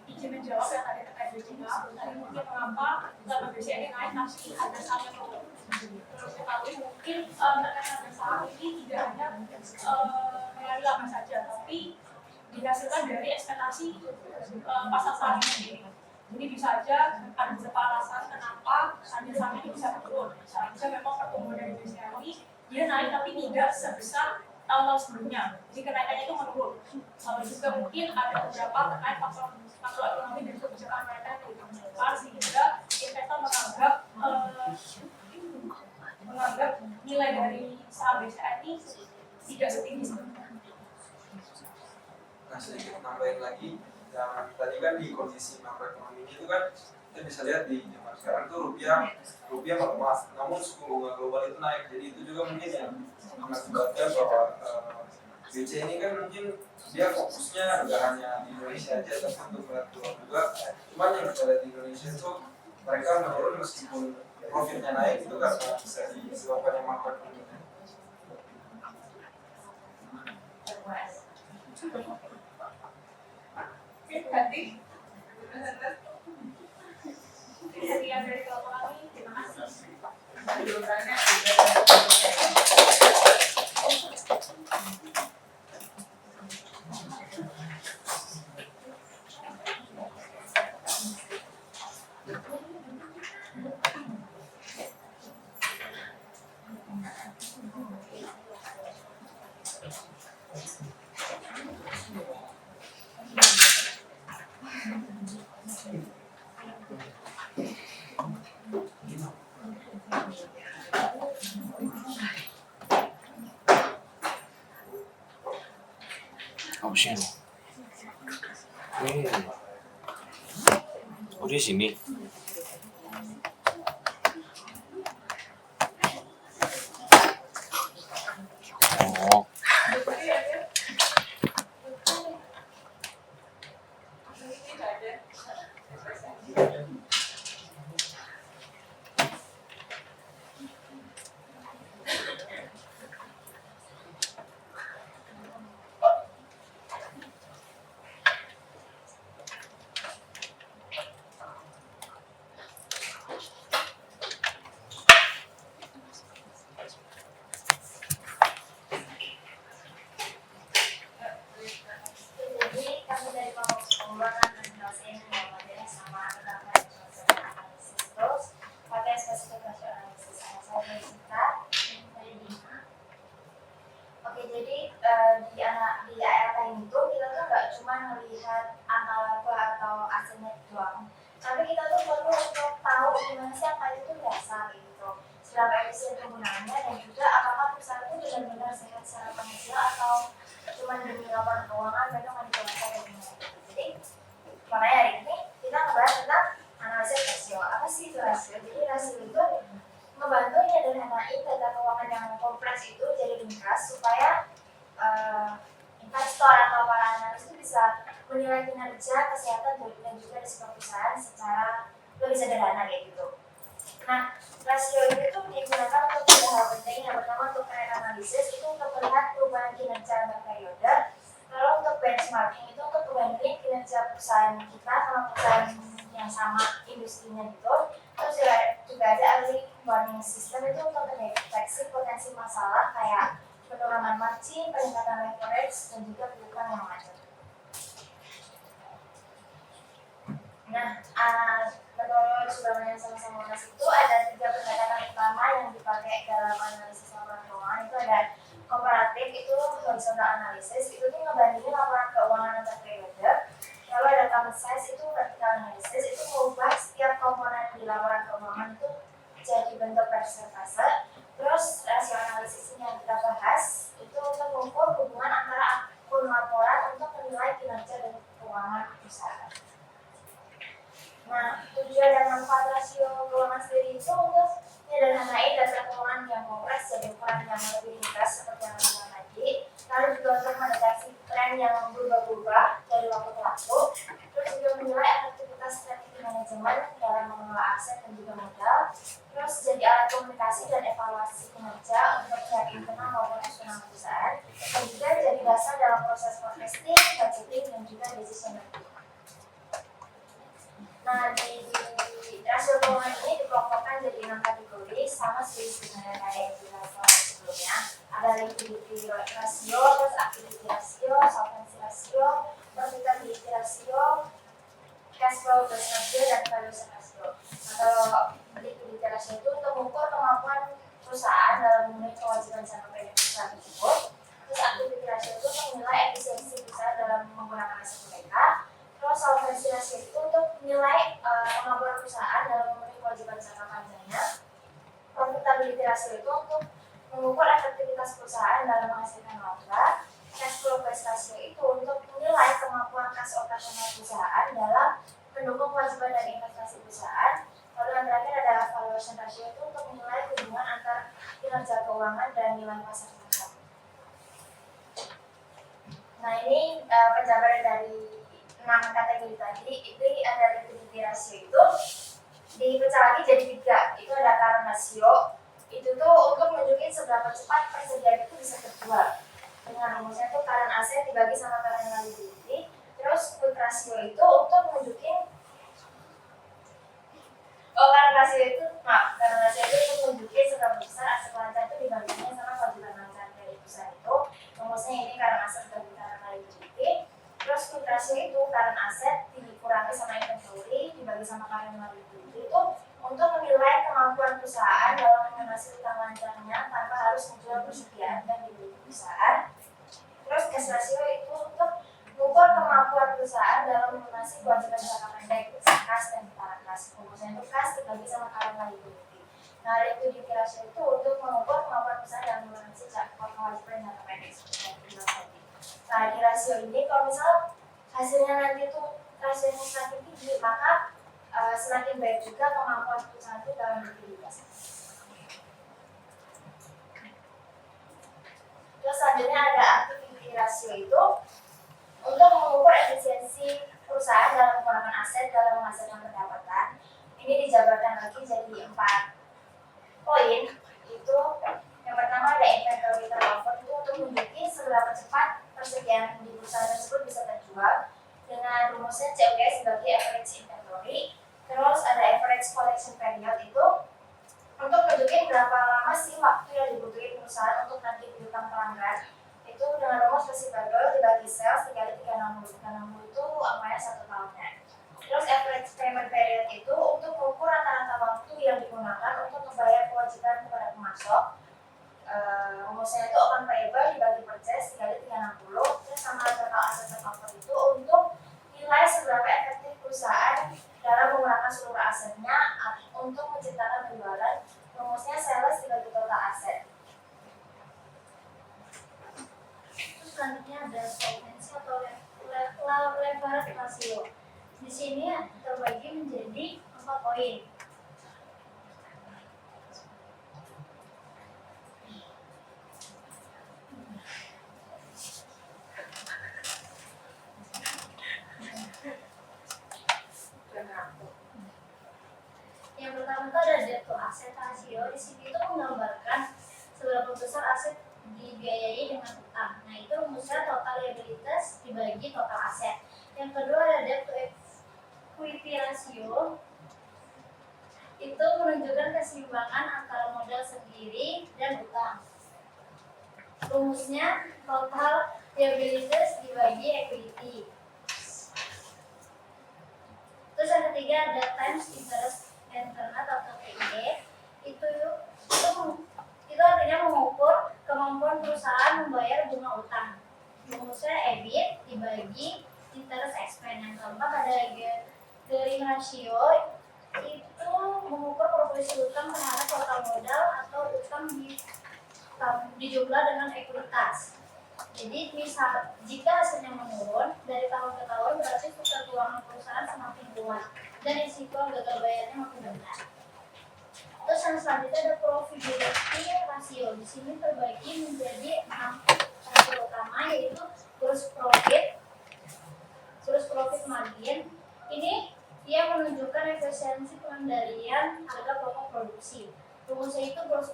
Izin menjawab yang tadi terkait BCA, tadi mungkin mengapa laba BCA ini naik tapi harga saham yang turun. Terus ketahui mungkin terkait harga saham ini tidak hanya mengalami laba saja, tapi dihasilkan dari ekspektasi pasar saham sendiri. Jadi bisa saja ada beberapa alasan kenapa harga saham ini bisa turun. Misalnya memang pertumbuhan dari BCA ini dia naik tapi tidak sebesar tahun-tahun sebelumnya, jadi kenaikannya itu menurun. Lalu juga mungkin ada beberapa terkait faktor makroekonomi dan kebijakan mereka yang lebih besar sehingga investor menganggap nilai dari saham BCA ini tidak setinggi sebelumnya. Nah, sedikit nambahin lagi, yang tadi kan di kondisi makroekonomi itu kan kita bisa lihat di zaman sekarang tuh rupiah melemah, namun suku bunga global itu naik. Jadi itu juga mungkin yang mengakibatkan bahwa BC ini kan mungkin dia fokusnya nggak hanya di Indonesia aja, tapi untuk melihat luar juga. Cuman yang kita lihat di Indonesia itu mereka menurun meskipun profitnya naik, itu karena bisa disebabkan yang makroekonomi. Ganti. Sekian dari kelompok kami, terima kasih. Jawabannya Shell. Oh, di sini. Oh. Jadi kami dari kelompok pengembangan dan dosen yang materi sama tentang analisis terus pakai spesifikasi analisis saya dari kita dari Dina. Oke, jadi di ALK ini tuh kita tuh nggak cuma melihat angka laba atau asetnya doang, tapi kita tuh perlu untuk tahu gimana sih angka itu berasal gitu, seberapa efisien penggunaannya dan juga apakah perusahaan itu benar-benar sehat secara finansial atau cuma demi laporan keuangan mereka manipulasi atau gimana. Jadi makanya hari ini kita ngebahas tentang analisis rasio. Apa sih itu rasio? Jadi rasio itu membantu menyederhanain data keuangan yang kompleks itu jadi ringkas supaya investor atau para analis itu bisa menilai kinerja, kesehatan, dan juga risiko perusahaan secara lebih sederhana kayak gitu. Nah, rasio ini tuh digunakan untuk tiga hal penting. Yang pertama untuk trend analisis itu untuk melihat perubahan kinerja antar periode. Lalu untuk benchmarking itu untuk membandingkan kinerja perusahaan kita sama perusahaan yang sama industrinya gitu. Terus juga ada early warning system itu untuk mendeteksi potensi masalah kayak penurunan margin, peningkatan leverage, dan juga kebutuhan yang macet. Nah, menurut sumber yang sama-sama UNAS itu ada 3 pendekatan utama yang dipakai dalam analisis laporan keuangan. Itu ada komparatif, itu horizontal analysis, itu tuh ngebandingin laporan keuangan antar periode. Lalu ada common size, itu vertical analysis, itu mengubah setiap komponen di laporan keuangan itu jadi bentuk persentase. Terus rasio analisis ini yang kita bahas itu untuk mengukur hubungan antara akun laporan untuk menilai kinerja dan keuangan perusahaan. Nah, tujuan dan manfaat rasio keuangan sendiri itu untuk menyederhanain data keuangan yang kompleks jadi ukuran yang lebih ringkas seperti yang kita tadi. Lalu juga untuk mendeteksi tren yang berubah-ubah dari waktu ke waktu. Terus juga menilai efektivitas strategi manajemen dalam mengelola aset dan juga modal. Terus jadi alat komunikasi dan evaluasi kinerja untuk pihak internal maupun eksternal perusahaan. Dan juga jadi dasar dalam proses forecasting, budgeting, dan juga decision making. Nah, di rasio keuangan ini dikelompokkan jadi 6 kategori, sama seperti sebenarnya kayak yang dilakukan sebelumnya. Ada liquidity ratio, terus activity ratio, solvency ratio, profitability ratio, cash flow based ratio, dan valuation ratio. Nah, kalau liquidity ratio itu untuk mengukur kemampuan perusahaan dalam memenuhi kewajiban jangka pendek perusahaan tersebut. Terus activity ratio itu untuk menilai efisiensi perusahaan dalam menggunakan aset mereka. Terus solvency ratio itu untuk menilai kemampuan perusahaan dalam memenuhi kewajiban jangka panjangnya. Profitability ratio itu untuk mengukur efektivitas perusahaan dalam menghasilkan laba. Cash flow based ratio itu untuk menilai kemampuan kas operasional perusahaan dalam mendukung kewajiban dan investasi perusahaan. Lalu yang terakhir adalah valuation ratio itu untuk menilai hubungan antara kinerja keuangan dan nilai pasar saham. Nah, ini penjabaran dari 6 kategori tadi. Itu ada liquidity ratio itu dipecah lagi jadi 3. Itu ada current ratio, itu tuh untuk menunjukin seberapa cepat persediaan itu bisa terjual. Dengan rumusnya tuh current asset dibagi sama current liability. Terus quick ratio itu untuk menunjukin current ratio itu untuk menunjukin seberapa besar aset lancar itu dibaginya sama kewajiban lancar dari perusahaan itu. Rumusnya ini current asset bagi current liability. Terus quick ratio itu current asset dikurangi sama inventory dibagi sama current liability itu untuk menilai kemampuan perusahaan dalam melunasi utang lancarnya tanpa harus menjual persediaan dan dibeli perusahaan. Terus cash ratio itu untuk mengukur kemampuan perusahaan dalam melunasi kewajiban jangka pendek, kas dan getaran kas. Rumusnya itu kas dibagi sama current liability. Nah, liquidity ratio itu untuk mengukur kemampuan perusahaan dalam melunasi kewajiban jangka pendek seperti yang kita bilang tadi. Nah, di rasio ini kalau misal hasilnya nanti tuh rasionya semakin tinggi, maka semakin baik juga kemampuan perusahaan itu dalam likuiditas. Terus selanjutnya ada activity ratio itu untuk mengukur efisiensi perusahaan dalam menggunakan aset dalam menghasilkan pendapatan. Ini dijabarkan lagi jadi 4 poin. Itu yang pertama ada inventory turnover, itu untuk menunjuki seberapa cepat persediaan di perusahaan tersebut bisa terjual dengan rumusnya COGS sebagai average inventory. Terus ada average collection period, itu untuk menunjukin berapa lama sih waktu yang dibutuhin perusahaan untuk nanti piutang pelanggan. Itu dengan rumus receivable dibagi sales dikali 360. 360 itu angkanya 1 tahunnya. Terus average payment period itu untuk mengukur rata-rata waktu yang digunakan untuk membayar kewajiban kepada pemasok. Rumusnya itu open payable dibagi purchase dikali 360. Terus sama total asset turnover itu untuk nilai seberapa efektif perusahaan dalam menggunakan seluruh asetnya untuk menciptakan penjualan. Rumusnya sales dibagi total aset. Terus selanjutnya ada solvency atau leverage ratio. Di sini terbagi menjadi 4 poin. Yang pertama itu ada debt to asset ratio. Di sini itu menggambarkan seberapa besar aset dibiayai dengan utang. Nah, itu rumusnya total liabilities dibagi total aset. Yang kedua ada debt to equity ratio. Itu menunjukkan keseimbangan antara modal sendiri dan utang. Rumusnya total liabilities dibagi equity. Terus yang ketiga ada times interest internal atau TIE. Itu artinya mengukur kemampuan perusahaan membayar bunga utang. Rumusnya EBIT dibagi interest expense. Yang keempat ada gearing ratio, itu mengukur proporsi utang terhadap total modal atau utang dijumlah dengan ekuitas. Jadi misal jika hasilnya menurun dari tahun ke tahun, berarti pusat keuangan perusahaan semakin kuat dan risiko gagal bayarnya makin rendah. Terus yang selanjutnya ada profitability ratio. Di sini terbagi menjadi 6 rasio utama, yaitu gross profit margin. Ini dia menunjukkan efisiensi pengendalian harga pokok produksi. Rumusnya itu gross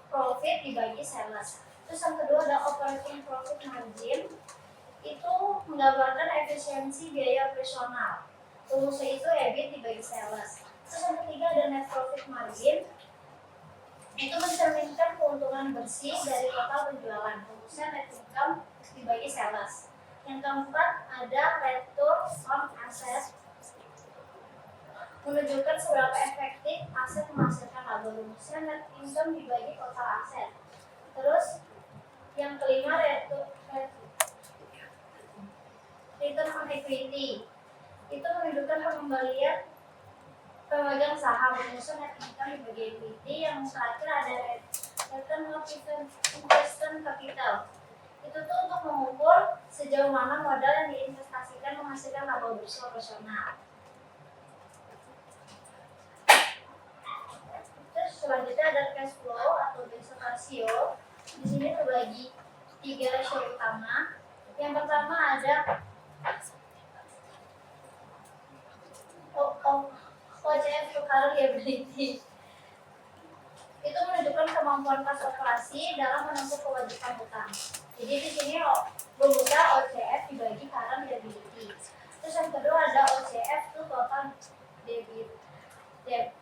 profit dibagi sales. Terus yang kedua ada operating profit margin. Itu menggambarkan efisiensi biaya operasional. Rumusnya itu EBIT dibagi sales. Terus yang ketiga ada net profit margin. Itu mencerminkan keuntungan bersih dari total penjualan. Rumusnya net income dibagi sales. Yang keempat ada return on asset, menunjukkan seberapa efektif aset menghasilkan laba. Rumusnya net income dibagi total aset. Terus yang kelima return on equity, itu menunjukkan pengembalian pemegang saham. Rumusnya net income dibagi equity. Yang terakhir ada return on investment capital. Itu tuh untuk mengukur sejauh mana modal yang diinvestasikan menghasilkan laba bersih operasional. Terus selanjutnya ada cash flow atau business ratio. Di sini terbagi 3 rasio utama. Yang pertama ada OCF to current liability. Itu menunjukkan kemampuan kas operasi dalam menempuh kewajiban utang. Jadi di sini rumusnya OCF dibagi current liability. Terus yang kedua ada OCF to total debt.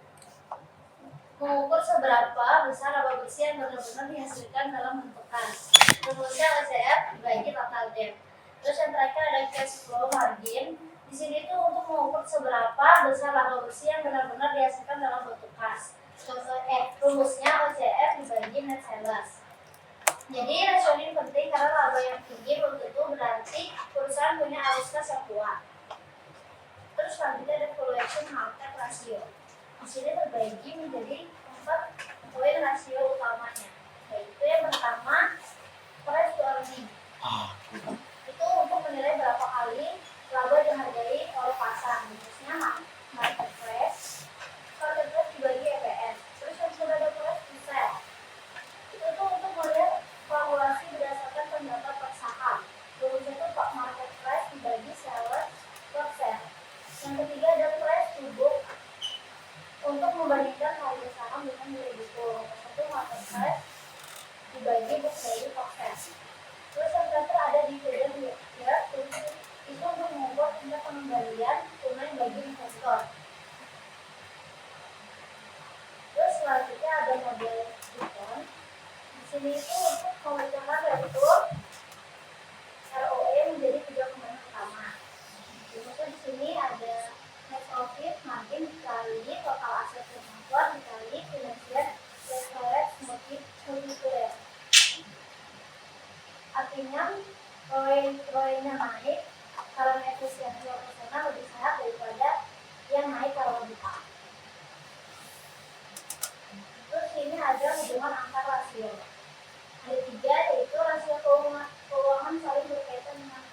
Mengukur seberapa besar laba bersih yang benar-benar dihasilkan dalam bentuk kas. Rumusnya OCF dibagi total debt. Terus yang terakhir ada cash flow margin. Di sini tuh untuk mengukur seberapa besar laba bersih yang benar-benar dihasilkan dalam bentuk kas. Rumusnya OCF dibagi net sales. Jadi rasio ini penting karena laba yang tinggi belum tentu berarti perusahaan punya arus kas yang kuat. Terus selanjutnya ada valuation market ratio. Di sini terbagi menjadi 4 poin rasio utamanya. Yaitu yang pertama price to earning. menilai berapa kali laba dihargai oleh pasar, khususnya market price. Market price dibagi EPS. Terus yang sudah ada price di sell. Itu tuh untuk melihat valuasi berdasarkan pendapat per saham. Rumusnya itu market price dibagi seller per sell. Yang ketiga ada price to book untuk membandingkan harga saham dengan nilai buku. Itu market price dibagi book value per sell. Terus yang terakhir ada dividend yield, itu untuk membuat tingkat pengembalian tunai bagi investor. Terus selanjutnya ada model Jepang. Di sini itu untuk memecahkan yaitu ROE menjadi 3 komponen utama. Maksudnya di sini ada net profit margin dikali total aset turnover dikali financial leverage multiplier. Artinya ROE-nya naik karena efisiensi operasional lebih sehat daripada yang naik kalau kita. Terus ini ada hubungan antar rasio. Ada 3 yaitu rasio keuangan saling berkaitan dengan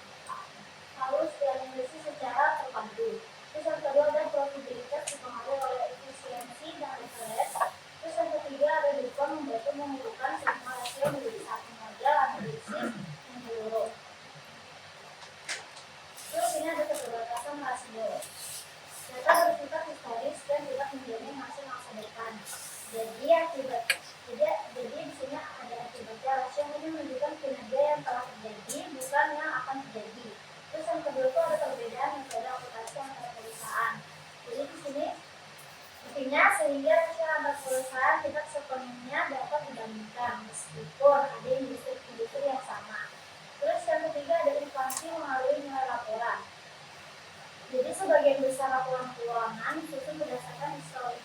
harus dianalisis secara terpadu. Terus yang kedua ada profitabilitas dipengaruhi oleh efisiensi dan leverage. Terus yang ketiga ada juga membantu mengumpulkan semua rasio menjadi satu model analisis menyeluruh. Terus ini ada keterbatasan rasio. Data bersifat historis dan tidak menjamin hasil masa depan. Jadi di sini ada akibatnya. Rasio ini menunjukkan kinerja yang telah terjadi, bukan yang akan terjadi. Terus yang kedua itu ada perbedaan metode aplikasi antara perusahaan. Jadi di sini artinya sehingga rasio antar perusahaan tidak sepenuhnya dapat dibandingkan meskipun ada industri yang sama. Terus yang ketiga ada inflasi melalui nilai laporan. Jadi sebagian besar laporan keuangan disusun berdasarkan histori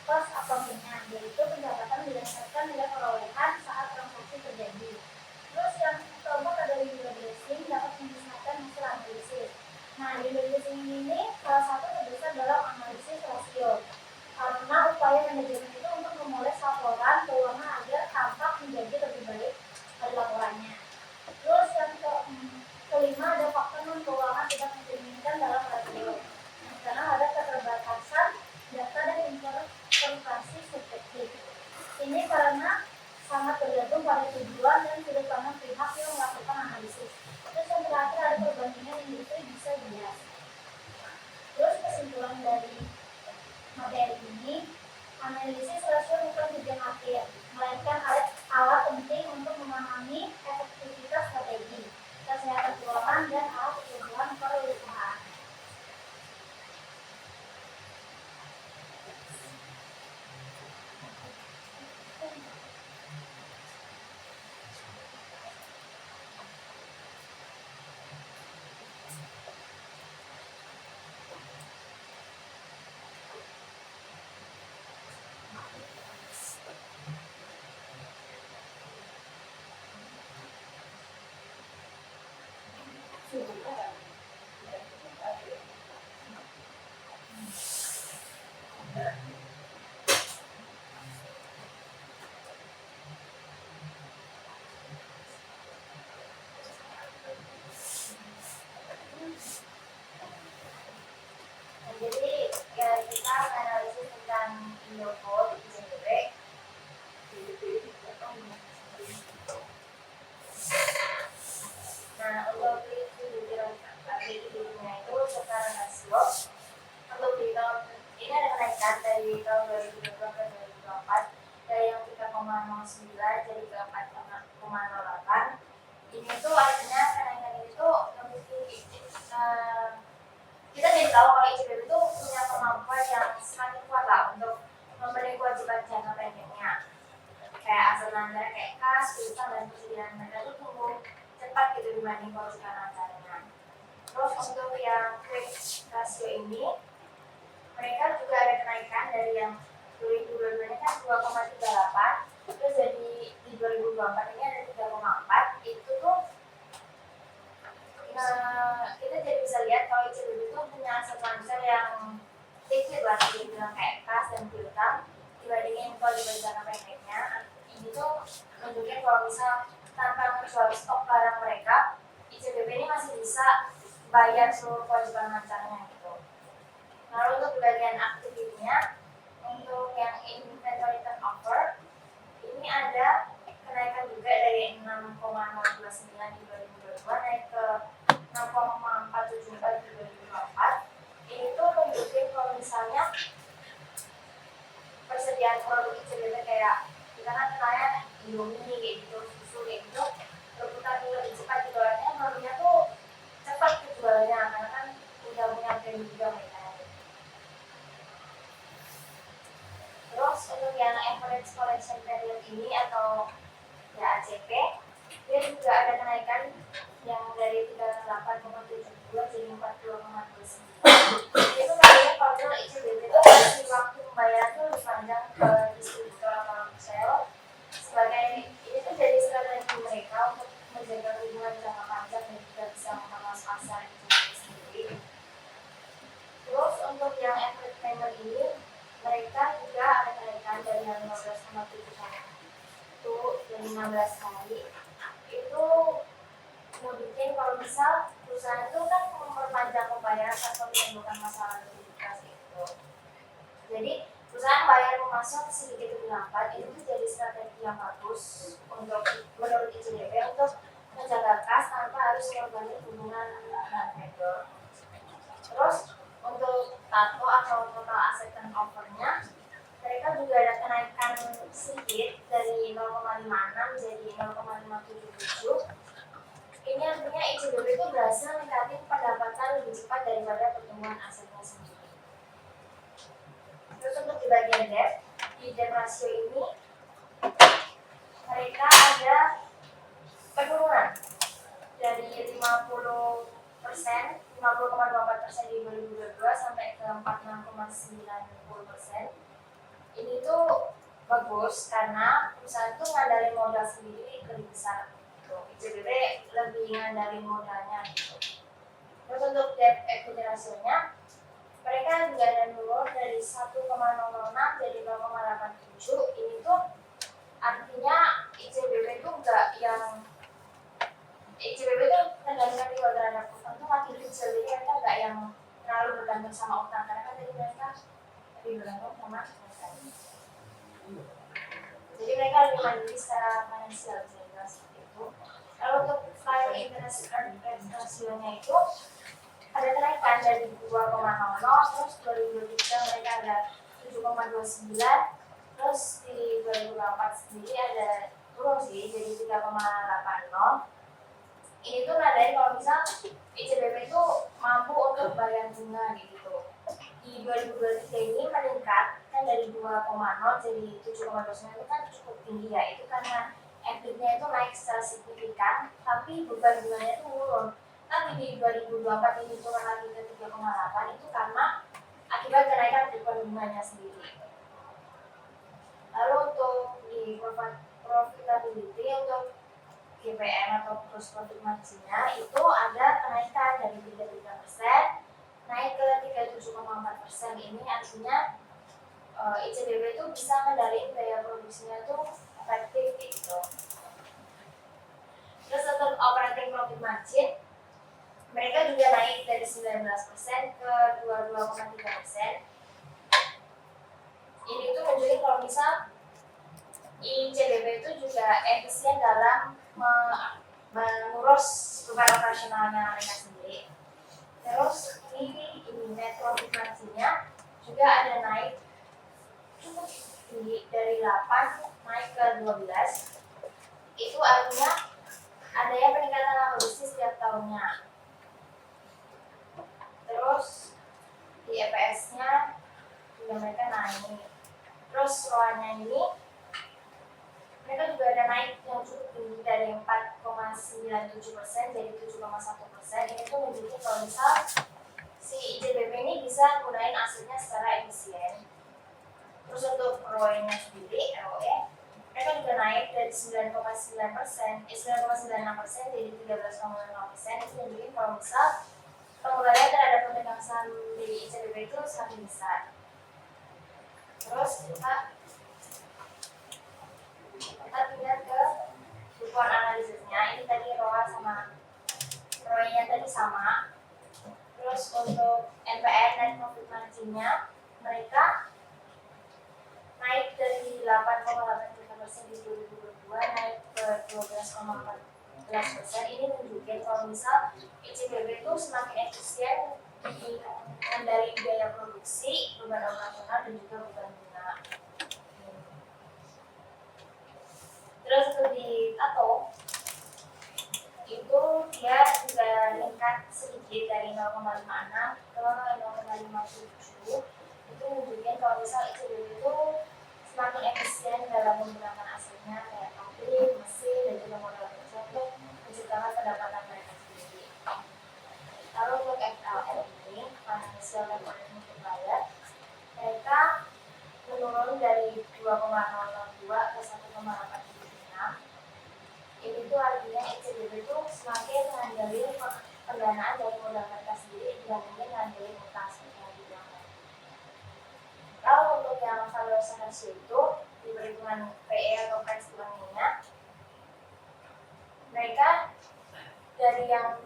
cost accounting-nya, yaitu pendapatan berdasarkan nilai perolehan saat transaksi terjadi. Terus yang keempat ada window dressing dapat memisahkan hasil analisis. Nah, window dressing ini salah satu terbesar dalam analisis rasio. Karena upaya manajemen itu untuk memoles laporan keuangan agar tampak menjadi lebih baik dari laporannya. Terus yang kelima ada faktor non keuangan tidak mencerminkan dalam rasio. Karena ada keterbatasan data dan informasi subjektif. Ini karena sangat tergantung pada tujuan dan sudut pandang pihak yang melakukan analisis. Terus yang terakhir ada perbandingan industri bisa bias. Terus kesimpulan dari materi ini, analisis rasio bukan tujuan akhir, melainkan alat penting untuk memahami efektivitas strategi, kesehatan keuangan dan alat pertumbuhan perusahaan. Jadi ya kita menganalisis tentang Indofood di sini. Nah, untuk kreditnya itu secara rasio untuk di tahun ini ada kenaikan dari tahun 2022 ke 2024 dari yang 3,09 jadi ke 4,08. Ini tuh artinya kenaikan ini tuh kita jadi tahu kalau ICBP itu punya kemampuan yang semakin kuat lah untuk memenuhi kewajiban jangka pendeknya. Kayak aset negara kayak kas, piutang dan persediaan mereka itu tumbuh cepat gitu dibanding kewajiban negaranya. Terus untuk yang quick rasio ini, mereka juga ada kenaikan dari yang 2022 ini kan 2,38, terus jadi di 2024 ini ada 3,4. Itu tuh kita jadi bisa lihat kalau ICBP itu punya aset mancer yang liquid lah, dibilang kayak kas dan piutang dibandingin kewajiban jangka pendeknya. Ini tuh menunjukkan kalau misal tanpa menjual stok barang mereka, ICBP ICBP ini masih bisa bayar seluruh kewajiban lancarnya gitu. Lalu untuk bagian aktivitinya, untuk yang inventory turnover ini ada kenaikan juga dari 6,029 di 2022 naik ke 6,474 di 2024. Ini tuh nunjukin kalau misalnya persediaan produk ICBP kayak kita kan kenalnya Indomie kayak gitu, susu kayak gitu, rebutan lebih cepat jualannya, produknya tuh cepat jualannya karena kan udah punya brand juga mereka. Terus untuk yang average collection period ini atau ya ACP, dia juga ada kenaikan yang dari 38,72 jadi 42,29. Itu namanya kalau ICBP itu masih waktu pembayaran itu lebih panjang ke distributor atau resell. Sebagai ini tuh jadi strategi mereka untuk menjaga hubungan jangka panjang dan juga bisa memperluas pasar ICBP sendiri. Terus untuk yang average payment ini mereka juga ada kenaikan dari 15,7 itu dari 16 hari itu mau bikin kalau misal perusahaan itu kan memperpanjang pembayaran atau menimbulkan masalah likuiditas gitu. Jadi perusahaan bayar memasuk sedikit lebih lambat itu tuh jadi strategi yang bagus untuk menurut ICBP untuk menjaga kas tanpa harus mengorbankan hubungan dengan vendor. Terus untuk TATO atau total asset turnover-nya mereka juga ada kenaikan sedikit dari 0,56 jadi 0,577. Ini artinya ICBP itu berhasil meningkatkan pendapatan lebih cepat daripada pertumbuhan asetnya sendiri. Terus untuk di bagian debt, di debt ratio ini mereka ada penurunan dari 50,24% di 2022 sampai ke 46,90%. Ini tuh bagus karena perusahaan tuh ngandalin modal sendiri lebih besar. ICBP lebih ngandalin modalnya gitu. Terus untuk debt equity ratio-nya mereka juga ada menurun dari 1,06 jadi 0,87. Ini tuh artinya ICBP itu enggak yang ICBP itu tergantung risiko terhadap utang itu makin kecil, jadi mereka enggak yang terlalu bergantung sama utang karena kan tadi mereka lebih bergantung sama utang. Jadi mereka lebih mandiri secara finansial bisa dibilang seperti itu. Lalu untuk final interest earned ratio-nya itu ada kenaikan dari 2,00 terus 2023 mereka ada 7,29 terus di 2024 sendiri ada turun sih jadi 3,80. Ini tuh nadain kalau misal ICBP itu mampu untuk bayar bunga gitu. Di 2023 ini meningkat kan dari 2,0 jadi 7,29 itu kan cukup tinggi ya. Itu karena EBIT-nya itu naik secara signifikan tapi beban bunganya itu menurun. Tapi di 2024 ini turun lagi ke 3,8 itu karena akibat kenaikan beban bunganya sendiri. Lalu untuk di profitability untuk GPM atau gross profit margin-nya itu ada kenaikan dari 33% naik ke 37,4%. Ini artinya ICBP itu bisa ngendaliin biaya produksinya itu efektif gitu. Terus untuk operating profit margin mereka juga naik dari 19% ke 22,3%. Ini tuh menunjukkan kalau misal ICBP itu juga efisien dalam mengurus beban operasionalnya mereka sendiri. Terus ini net profit margin-nya juga ada naik cukup tinggi dari 8 naik ke 12. Itu artinya adanya peningkatan laba bisnis setiap tahunnya. Terus di EPS-nya juga mereka naik. Terus ROA-nya ini mereka juga ada naik yang cukup tinggi dari 4,97% jadi 7,1%. Ini tuh menunjukkan kalau misal si ICBP ini bisa gunain asetnya secara efisien. Terus untuk ROE-nya sendiri, ROE, mereka juga naik dari 9,96% jadi 13,5%. Itu menunjukkan kalau misal pengembalian terhadap pemegang saham di ICBP itu semakin besar. Terus kita pindah ke report analisisnya. Ini tadi ROA sama di 2022 naik ke 12,14%. Ini menunjukkan kalau misal ICBP itu semakin efisien di mengendali biaya produksi, beban operasional dan juga beban bunga. Terus untuk di Tato itu dia juga meningkat sedikit dari 0,56 ke 0,57. Itu menunjukkan kalau misal ICBP itu semakin efisien dalam menggunakan asetnya kayak pabrik, mesin, dan juga modal kerja untuk menciptakan pendapatan mereka sendiri. Lalu untuk FLM ini, financial reporting multiplier, mereka menurun dari 2,002 ke 1,876. Ini tuh artinya ICBP itu semakin mengandalkan pendanaan dari modal mereka sendiri dibandingin mengandalkan utang seperti yang dibilang. Lalu untuk yang valuation ratio itu di perhitungan PE atau price to earning-nya, mereka dari yang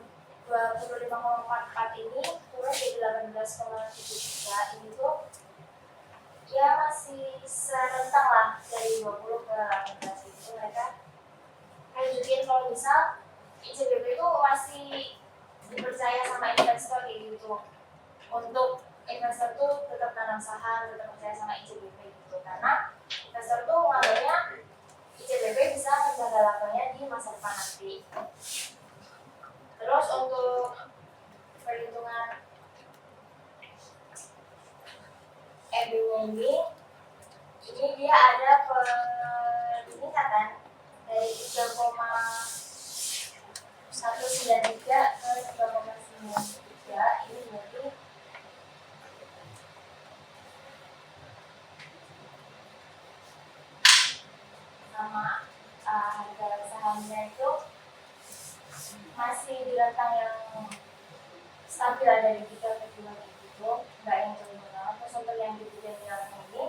25,44 ini turun jadi 18,73. Ini tuh ya masih serentang lah dari 20 ke 18 itu. Mereka tunjukin kalau misal ICBP itu masih dipercaya sama investor kayak gitu. Untuk investor tuh tetap tanam saham, tetap percaya sama ICBP gitu. Karena investor tuh menganggapnya ICBP bisa menjaga labanya di masa depan nanti. Terus untuk perhitungan EB-nya ini dia ada peningkatan dari 3,193 ke 3,93. Ini berarti sama harga sahamnya itu masih di rentang yang stabil, ada di 3 ke 2 gitu, nggak yang turun banget. Terus untuk yang dividen yang ini,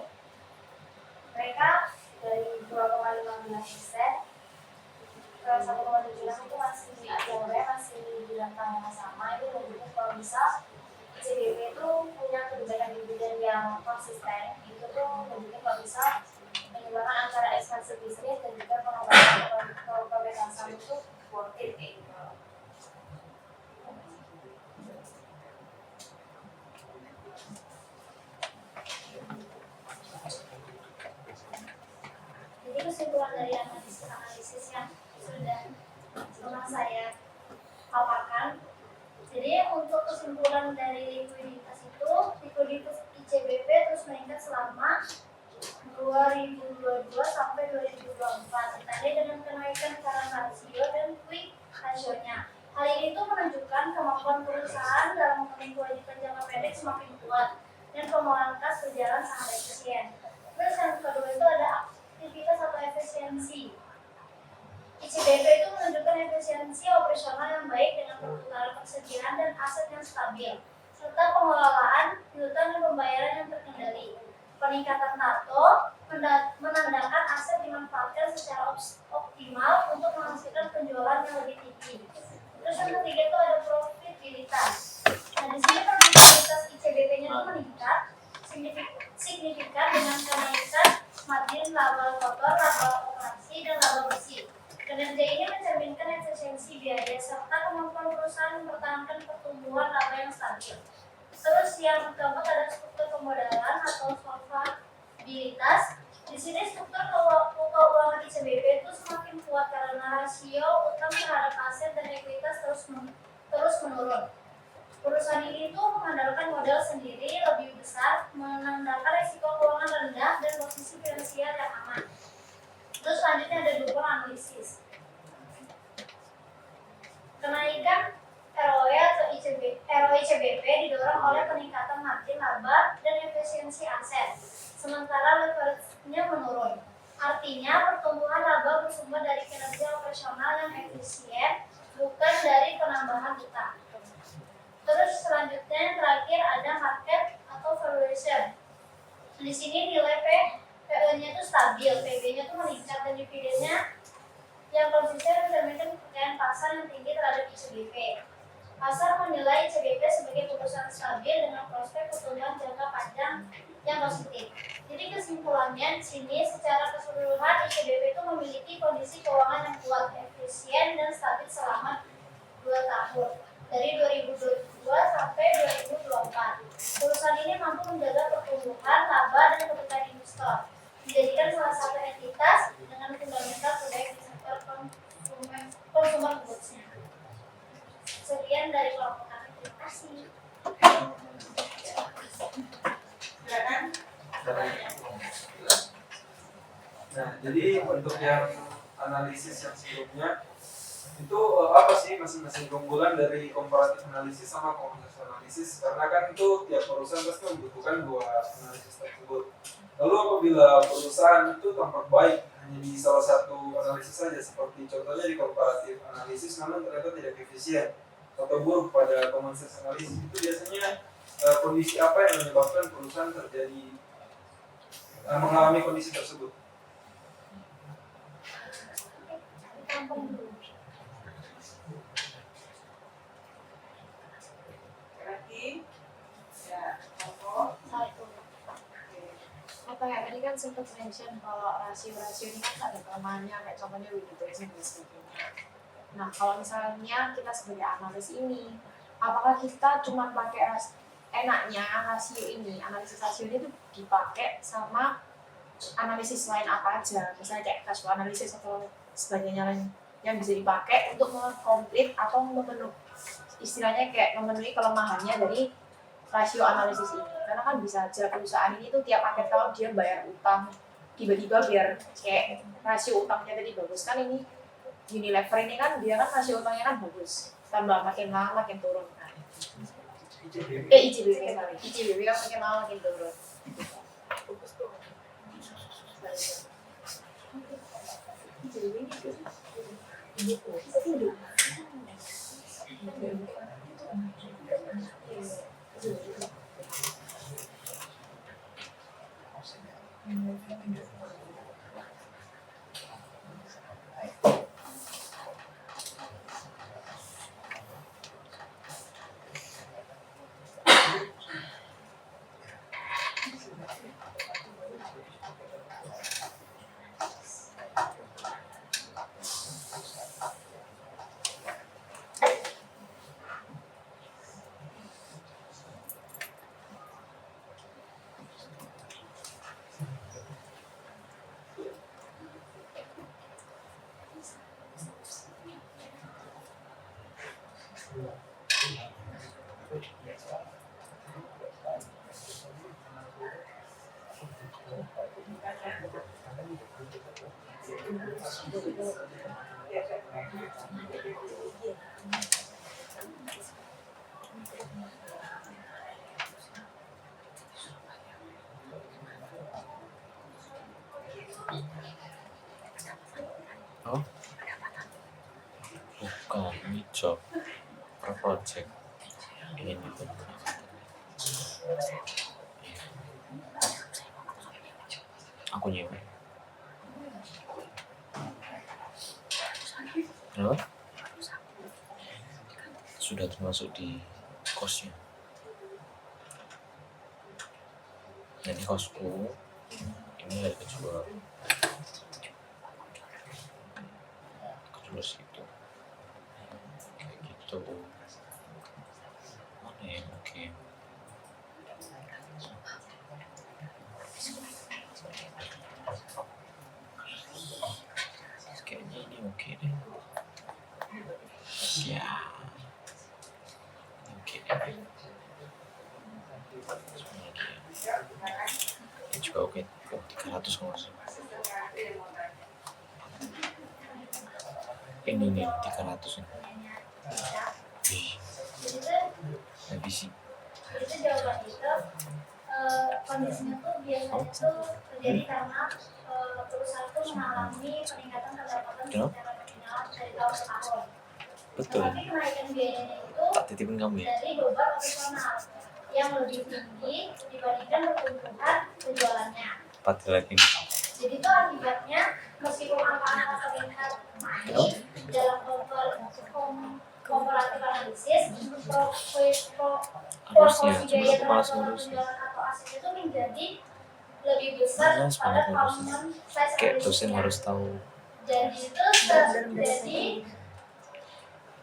mereka dari 2,15% ke 1,76 itu masih ada, masih di rentang yang sama. Ini menunjukkan kalau bisa ICBP itu punya kebijakan dividen yang konsisten. Itu tuh menunjukkan kalau bisa menyeimbangkan antara ekspansi bisnis dan juga pemegang saham itu worth it kayak gitu. Jadi kesimpulan dari analisis yang sudah saya paparkan. Jadi untuk kesimpulan dari likuiditas itu, likuiditas ICBP terus meningkat selama 2022 sampai 2024 ditandai dengan kenaikan current ratio dan quick ratio-nya. Hal ini tuh menunjukkan kemampuan perusahaan dalam memenuhi kewajiban jangka pendek semakin kuat dan pemangkas berjalan sangat efisien. Terus yang kedua itu ada aktivitas atau efisiensi. ICBP itu menunjukkan efisiensi operasional yang baik dengan perputaran persediaan dan aset yang stabil, serta pengelolaan piutang dan pembayaran yang terkendali. Peningkatan Tato menandakan aset dimanfaatkan secara optimal untuk menghasilkan penjualan yang lebih tinggi. Terus yang ketiga itu ada profitabilitas. Nah di sini profitabilitas ICBP-nya itu meningkat signifikan dengan kenaikan margin laba kotor, laba operasi, dan laba bersih. Kinerja ini mencerminkan efisiensi biaya serta kemampuan perusahaan mempertahankan pertumbuhan laba yang stabil. Terus yang keempat ada struktur pemodalan atau solvabilitas. Di sini struktur keuangan ICBP itu semakin kuat karena rasio utang terhadap aset dan ekuitas terus menurun. Perusahaan ini tuh mengandalkan modal sendiri lebih besar, menandakan risiko keuangan rendah dan posisi finansial yang aman. Terus selanjutnya ada dua analisis. Kenaikan ROE atau ICBP didorong oleh peningkatan margin laba dan efisiensi aset, sementara leverage-nya menurun. Artinya pertumbuhan laba bersumber dari kinerja operasional yang efisien, bukan dari penambahan utang. Terus selanjutnya yang terakhir ada market atau valuation. Di sini nilai PE-nya itu stabil, PB-nya itu meningkat, dan dividennya yang konsisten mencerminkan kepercayaan pasar yang tinggi terhadap ICBP. Pasar menilai ICBP sebagai perusahaan stabil dengan prospek pertumbuhan jangka panjang yang positif. Jadi kesimpulannya di sini secara keseluruhan IPDB itu memiliki kondisi keuangan yang kuat, efisien dan stabil selama 2 tahun dari 2022 sampai 2024. Perusahaan ini mampu menjaga pertumbuhan, laba dan kepercayaan investor, menjadikan salah satu entitas dengan fundamental terbaik di sektor consumer goods-nya. Sekian dari kelompok kami, terima kasih. Silakan. Nah, jadi untuk yang analisis yang sebelumnya itu apa sih masing-masing keunggulan dari komparatif analisis sama komposisi analisis? Karena kan itu tiap perusahaan pasti membutuhkan dua analisis tersebut. Lalu apabila perusahaan itu tampak baik hanya di salah satu analisis saja, seperti contohnya di komparatif analisis, namun ternyata tidak efisien atau buruk pada komposisi analisis, itu biasanya kondisi apa yang menyebabkan perusahaan terjadi mengalami kondisi tersebut? Berarti ya contoh Apa ya, tadi kan sempat mention kalau rasio-rasio ini kan ada kelemahannya, kayak contohnya weighted dan sebagainya. Nah, kalau misalnya kita sebagai analis ini, apakah kita cuma pakai enaknya rasio ini, analisis rasio ini tuh dipakai sama analisis lain apa aja, misalnya kayak cash flow analisis atau sebagainya lain yang bisa dipakai untuk mengkomplit atau istilahnya kayak memenuhi kelemahannya dari rasio analisis ini. Karena kan bisa aja perusahaan ini tuh tiap akhir tahun dia bayar utang, tiba-tiba biar kayak rasio utangnya tadi bagus kan, ini Unilever ini kan dia kan rasio utangnya kan bagus, tambah makin lama makin turun kan. ICBP kan makin lama makin turun. Bukan, ini job per project ini tuh. Aku nyewa. Kenapa? Sudah termasuk di kosnya. Jadi kosku ini harga kejual situ kayak gitu. Mana ya, oke. Kayaknya ini oke deh ya, oke deh. Ini juga oke. 300 kalau nggak salah. Ini nih 300 ini. Habis sih. Itu jawaban itu kondisinya tuh biasanya tuh terjadi karena perusahaan itu mengalami peningkatan pendapatan secara nominal dari tahun ke tahun. Betul. Tapi kenaikan biayanya itu Tak titipin kamu ya. dari beban operasional yang lebih tinggi dibandingkan pertumbuhan penjualannya. Pati lagi nih. Jadi itu akibatnya meskipun angka-angka terlihat naik dalam komparatif analisis, proporsi biaya terhadap penjualan atau aset itu menjadi lebih besar Nah, pada semangat dosen. kemampuan saya Kayak sebagai dosen senior. harus tahu Jadi itu jadi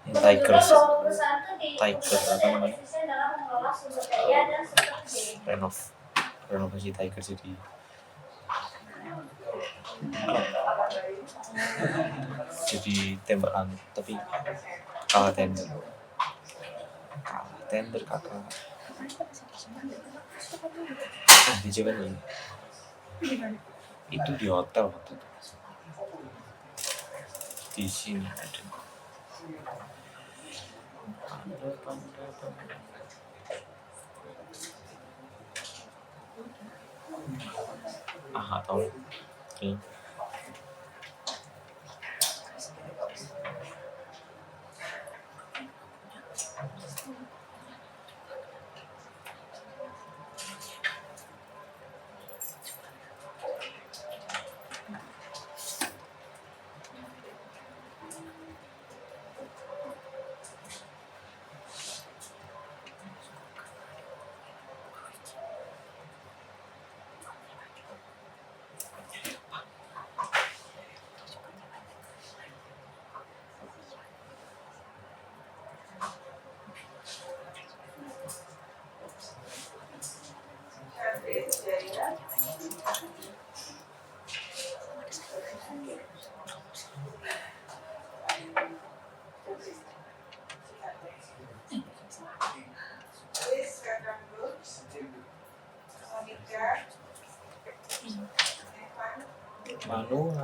yang Tigers, menunjukkan bahwa perusahaan itu Tiger apa namanya? efisien dalam mengelola sumber daya dan sumber daya. renovasi Tiger jadi tembakan tapi kalah tender kakak di Jawa ini itu di hotel waktu itu di sini ada atau manual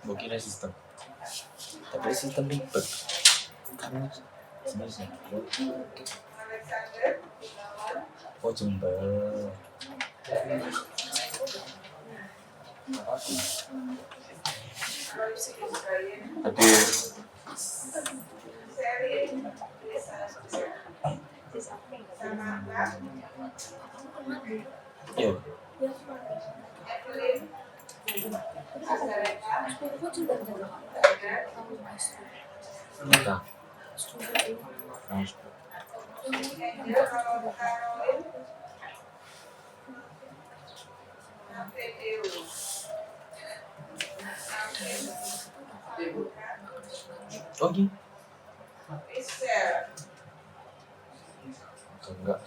gue kira sistem tapi sistem ribet karena sebenarnya oh Jember aduh yo Nah, oh iya enggak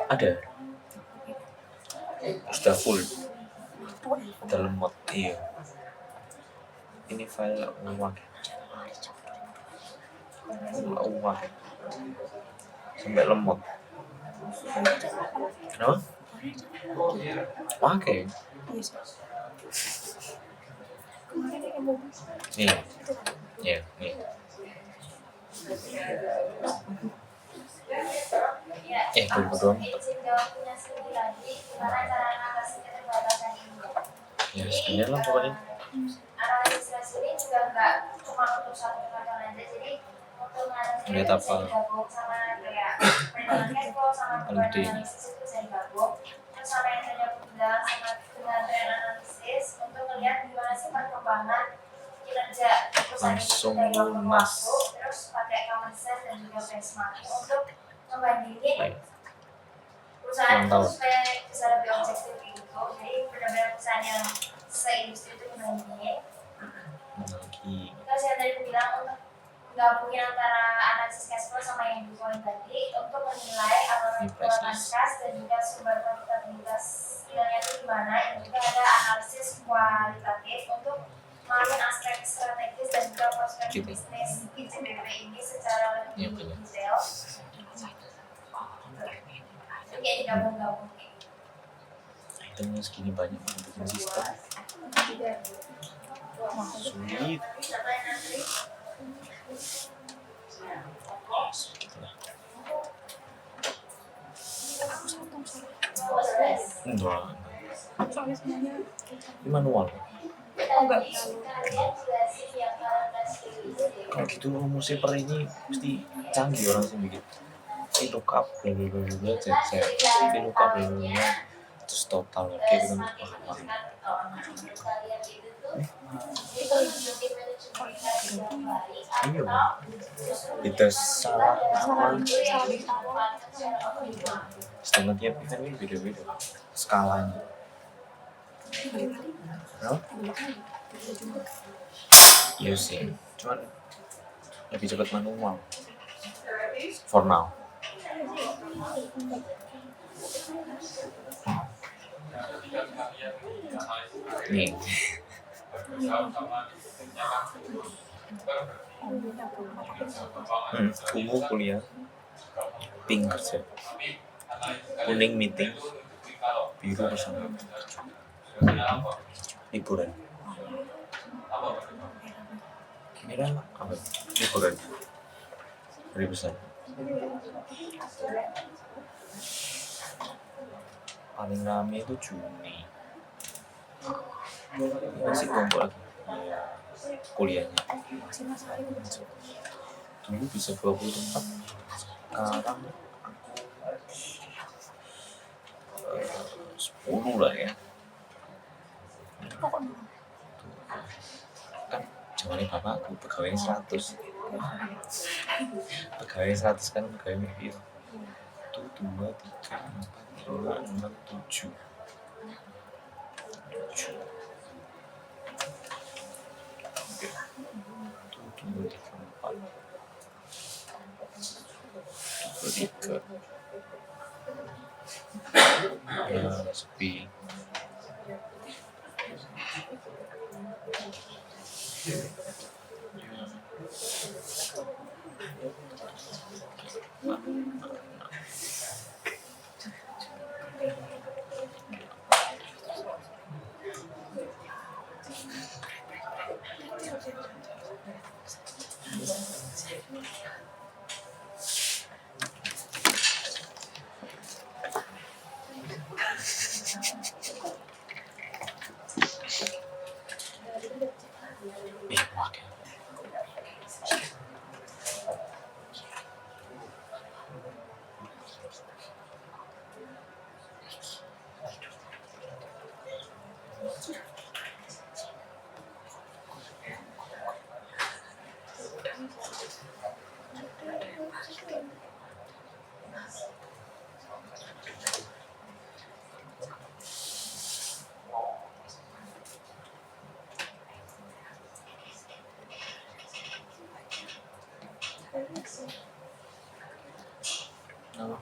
ada sudah full udah lemot iya ini file uang sampai lemot kenapa? Pakai nih ya nih gue doang Izin jawabnya sedikit lagi, gimana cara mengatasi keterbatasan ini? ya sebenarnya lah pokoknya Analisis ini juga nggak cuma untuk satu kegiatan aja, jadi untuk mengatasi Lihat itu apa? bisa digabung sama kayak perhitungan cash flow sama beban Holiday. analisis itu bisa digabung. Terus sama yang tadi aku bilang sama dengan trend analisis untuk melihat gimana sih perkembangan kinerja perusahaan Langsung itu dari waktu ke lunas. waktu, terus pakai common sense dan juga benchmarking untuk membandingin perusahaan Ulang itu tahun. supaya bisa lebih objektif gitu. Jadi benar-benar perusahaan yang se-industri itu dibandingin. lagi Terus yang tadi aku bilang untuk gabungin antara analisis cash flow sama yang di poin tadi untuk menilai atau menentukan kas dan juga sumber profitabilitas realnya itu gimana. Yang juga ada analisis kualitatif untuk mengambil aspek strategis dan juga Gitu. bisnis ICBP ini secara Iya, lebih benar. detail. Kayak digabung-gabung. Itemnya segini banyak untuk bikin sistem. Sulit. Segitulah. Enggak. Soalnya sebenarnya Ini manual. enggak Kalau gitu rumusnya per ini mesti canggih orang sih bikin. Ini lookup bla bla bla bla cek. Ini lookup bla bla bla. Terus total kayak gitu kan. Iya. Kita salah setengah tiap item ini beda-beda skalanya. No? Iya sih, cuman lebih cepat manual. For now. Nih. Ungu kuliah, pink kerja, kuning meeting, biru bersama, liburan, merah apa? Liburan, hari besar. Paling rame itu Juni, masih kumpul lagi. Kuliahnya dulu bisa 20 tempat, sekarang 10 lah ya. Kan zamannya bapakku pegawainya 100 kan pegawai mikir itu 2, 3, 4, 5, 6, 7 3 ya sepi. Nama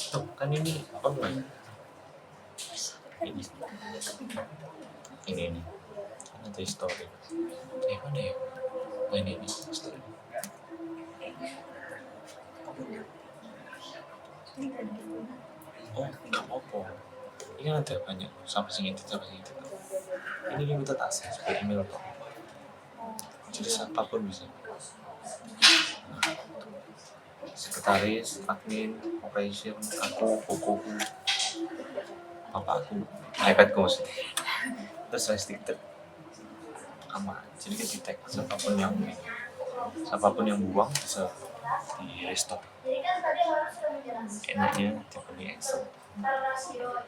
tuh kan ini online ini nanti story mana ya ini story oh nggak apa-apa ini kan ada banyak sampai sini ini kita tak sih sebagai email toh jadi siapapun bisa sekretaris, admin, operation, aku, bukuku, bapakku, iPadku maksudnya. Terus restricted aman. Jadi kan di tag siapapun yang buang bisa di restore. Enaknya tipe di Excel.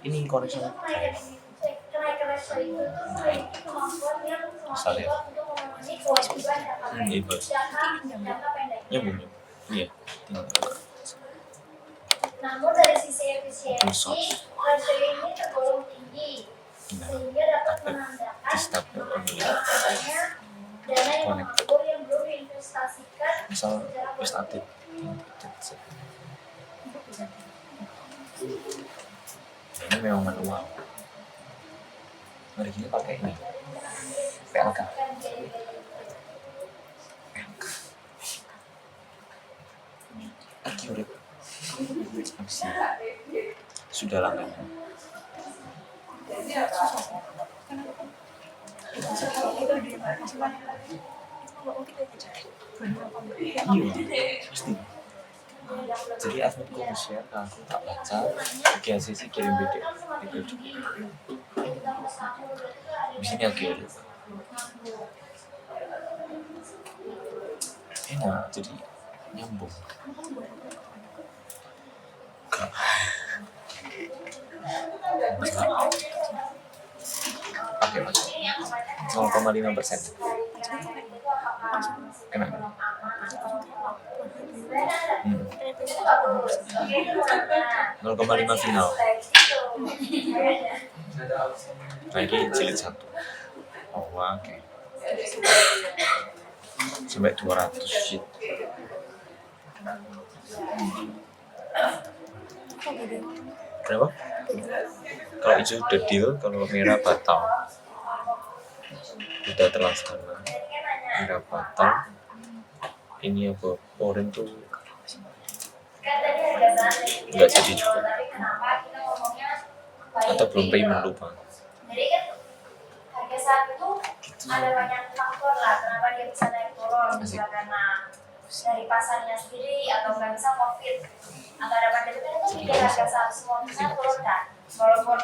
Ini connection drive. Asal ya. Itu. Nyambung. Iya. Namun dari sisi efisiensi, harga ini tergolong tinggi, sehingga dapat menandakan bahwasanya dana yang menganggur yang belum diinvestasikan misal wis update ini memang manual. Mari kita pakai ini PLK. Accurate. Sudah lama. Iya, pasti. Jadi adminku share, aku tak baca, GCC kirim PDF itu. Di sini accurate. Enak, jadi nyambung. Pakai mas 0,5%. Kenapa? 0,5 final. Lagi jilid 1. Oh, oke. Sampai 200 sheet. Kenapa? Kalau hijau udah deal, kalau merah batal. Udah terlaksana. Merah batal. Ini apa? Orange tuh nggak jadi juga. Atau belum payment lupa. Jadi kan harga saat itu ada banyak faktor lah kenapa dia bisa naik turun, bisa karena dari pasarnya sendiri atau nggak bisa COVID atau ada pandemi kan itu bikin harga saham semua bisa turun kan walaupun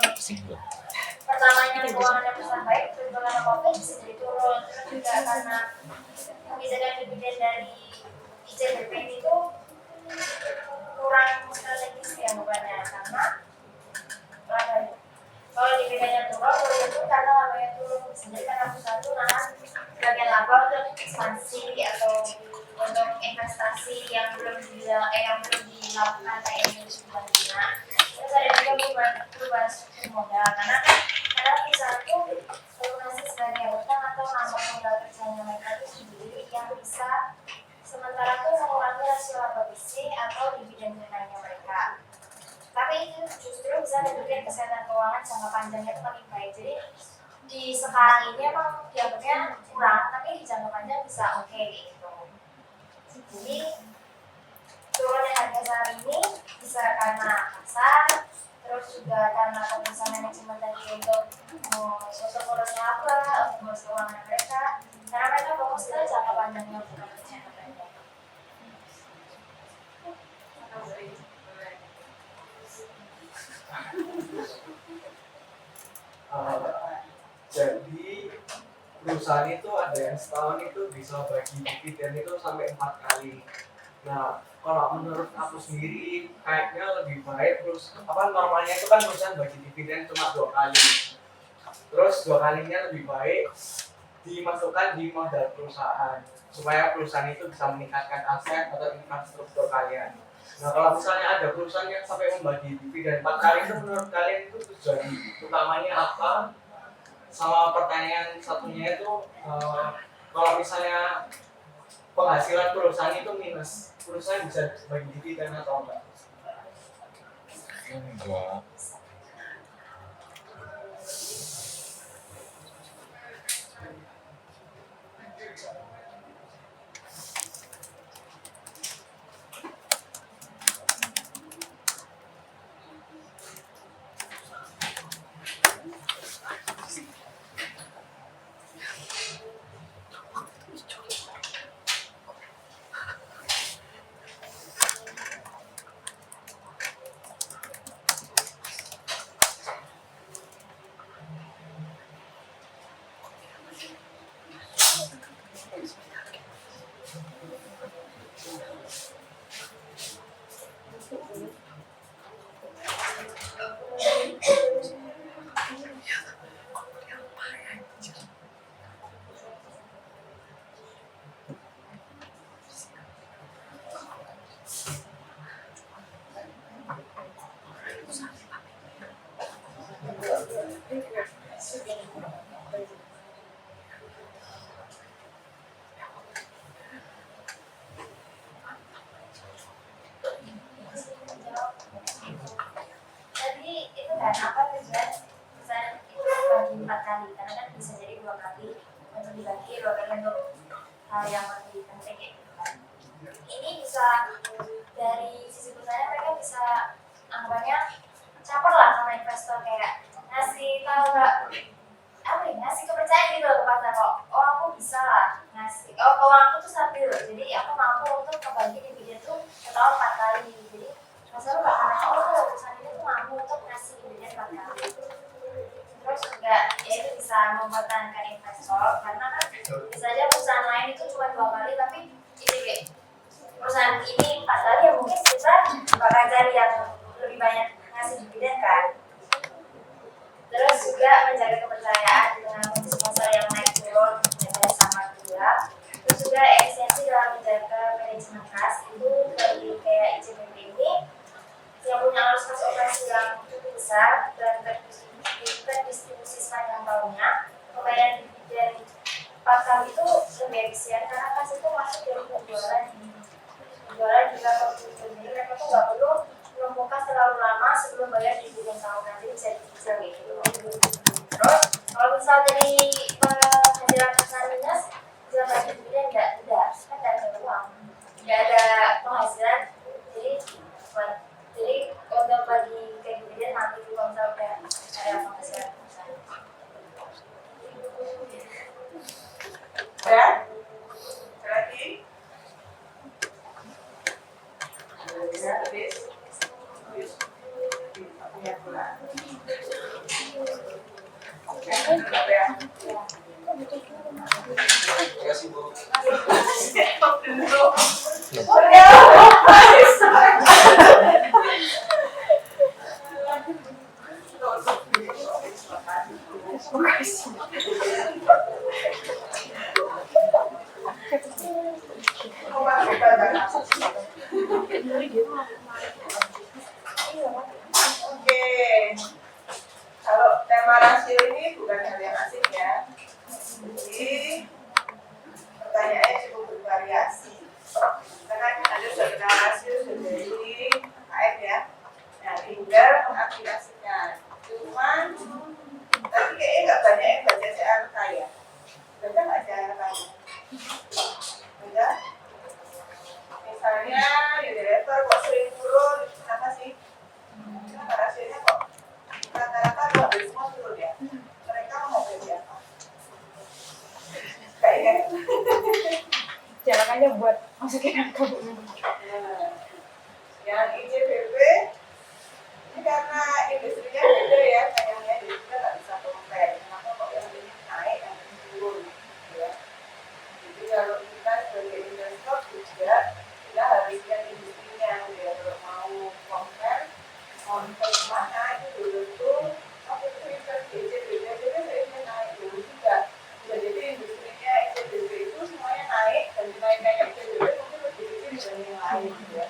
pertamanya keuangannya besar baik tapi karena COVID bisa jadi turun terus juga karena kebijakan dividen dari ICBP itu kurang strategis ya bukannya karena kalau dividennya turun itu karena labanya turun jadi karena perusahaan itu nahan bagian laba untuk ekspansi atau untuk investasi yang belum dilakukan kayak ini sudah Cina. Terus ada juga perubahan struktur modal karena perusahaan itu berfungsi sebagai utang atau nambah modal kerjanya mereka itu sendiri yang bisa sementara itu mengurangi rasio laba bersih atau dividen nilainya mereka. Tapi itu justru bisa memberikan kesehatan keuangan jangka panjangnya itu makin baik. Jadi di sekarang ini emang dianggapnya kurang, tapi di jangka panjang bisa oke gitu. Jadi turunnya harga saham ini bisa karena pasar, terus juga karena keputusan manajemen tadi untuk urus laba, untuk urus keuangan mereka, karena mereka fokus ke jangka panjangnya bukan ke jangka panjang. Jadi perusahaan itu ada yang setahun itu bisa bagi dividen itu sampai 4 kali. Nah, kalau menurut aku sendiri kayaknya lebih baik terus normalnya itu kan perusahaan bagi dividen cuma 2 kali. Terus 2 kalinya lebih baik dimasukkan di modal perusahaan supaya perusahaan itu bisa meningkatkan aset atau infrastruktur kalian. Nah, kalau misalnya ada perusahaan yang sampai membagi dividen 4 kali itu menurut kalian itu tujuan utamanya apa? Sama pertanyaan satunya itu kalau misalnya penghasilan perusahaan itu minus, perusahaan bisa bagi dividen atau enggak? Enggak. hal yang lebih penting kayak gitu kan. Ini bisa dari sisi perusahaan mereka bisa anggapannya caper lah sama investor, kayak ngasih tahu nggak apa ya, ngasih kepercayaan gitu loh ke pasar kok, oh aku bisa lah ngasih, oh keuangan aku tuh stabil, jadi aku mampu untuk ngebagi dividen tuh setahun 4 kali, jadi pasar nggak akan oh perusahaan ini tuh mampu untuk ngasih dividen 4 kali. Terus juga ya itu bisa mempertahankan investor, karena kan bisa aja perusahaan lain itu cuma 2 kali tapi ini kayak perusahaan ini 4 kali, ya mungkin kita bakal cari yang lebih banyak ngasih dividen kan. Terus juga menjaga kepercayaan dengan kondisi pasar yang naik turun dan sama juga. Terus juga efisiensi dalam menjaga manajemen kas itu bagi kayak ICBP ini yang punya arus kas operasi yang cukup besar dan terdistribusi sepanjang tahunnya, pembayaran dividen 4 kali itu lebih efisien karena kas itu masuk dari penjualan juga produksi, jadi mereka tuh nggak perlu menumpukan terlalu lama sebelum bayar dividen tahunan, jadi bisa dicicil gitu. Terus kalau misal dari penghasilan perusahaan minus, bisa bagi dividen nggak kan nggak ada uang, nggak ada penghasilan, jadi untuk bagi kayak dividen nanti kalau misal udah ada penghasilan perusahaan. Ya, lagi. Bisa habis. Ya, pulang. Ya. Terima kasih Bu. Oke, kalau tema rasio ini bukan hal yang asing ya. Jadi pertanyaannya cukup bervariasi. Kita kan ada sudah kenal rasio sudah dari KF ya. Nah, tinggal mengaplikasikan. Cuman tapi kayaknya nggak banyak yang baca CRK ya. Baca nggak CRK? Baca? Misalnya Unilever kok sering turun, kenapa sih? Kenapa rasionya kok rata-rata hampir semua turun ya? Mereka mau beli apa? Kayaknya Jalan aja buat masukin angka. yang ICBP ini karena industrinya beda ya, kayaknya jadi kita nggak bisa compare. Kenapa kok yang ini naik, yang ini turun? Ya. Jadi kalau kita sebagai investor juga kita harus lihat industrinya ya, kalau mau compare kemana itu betul-betul aku tuh invest di ICBP aja kan saya naik dulu juga. Bisa jadi industrinya ICBP itu semuanya naik dan kenaikannya ICBP mungkin lebih kecil dibanding yang lain ya.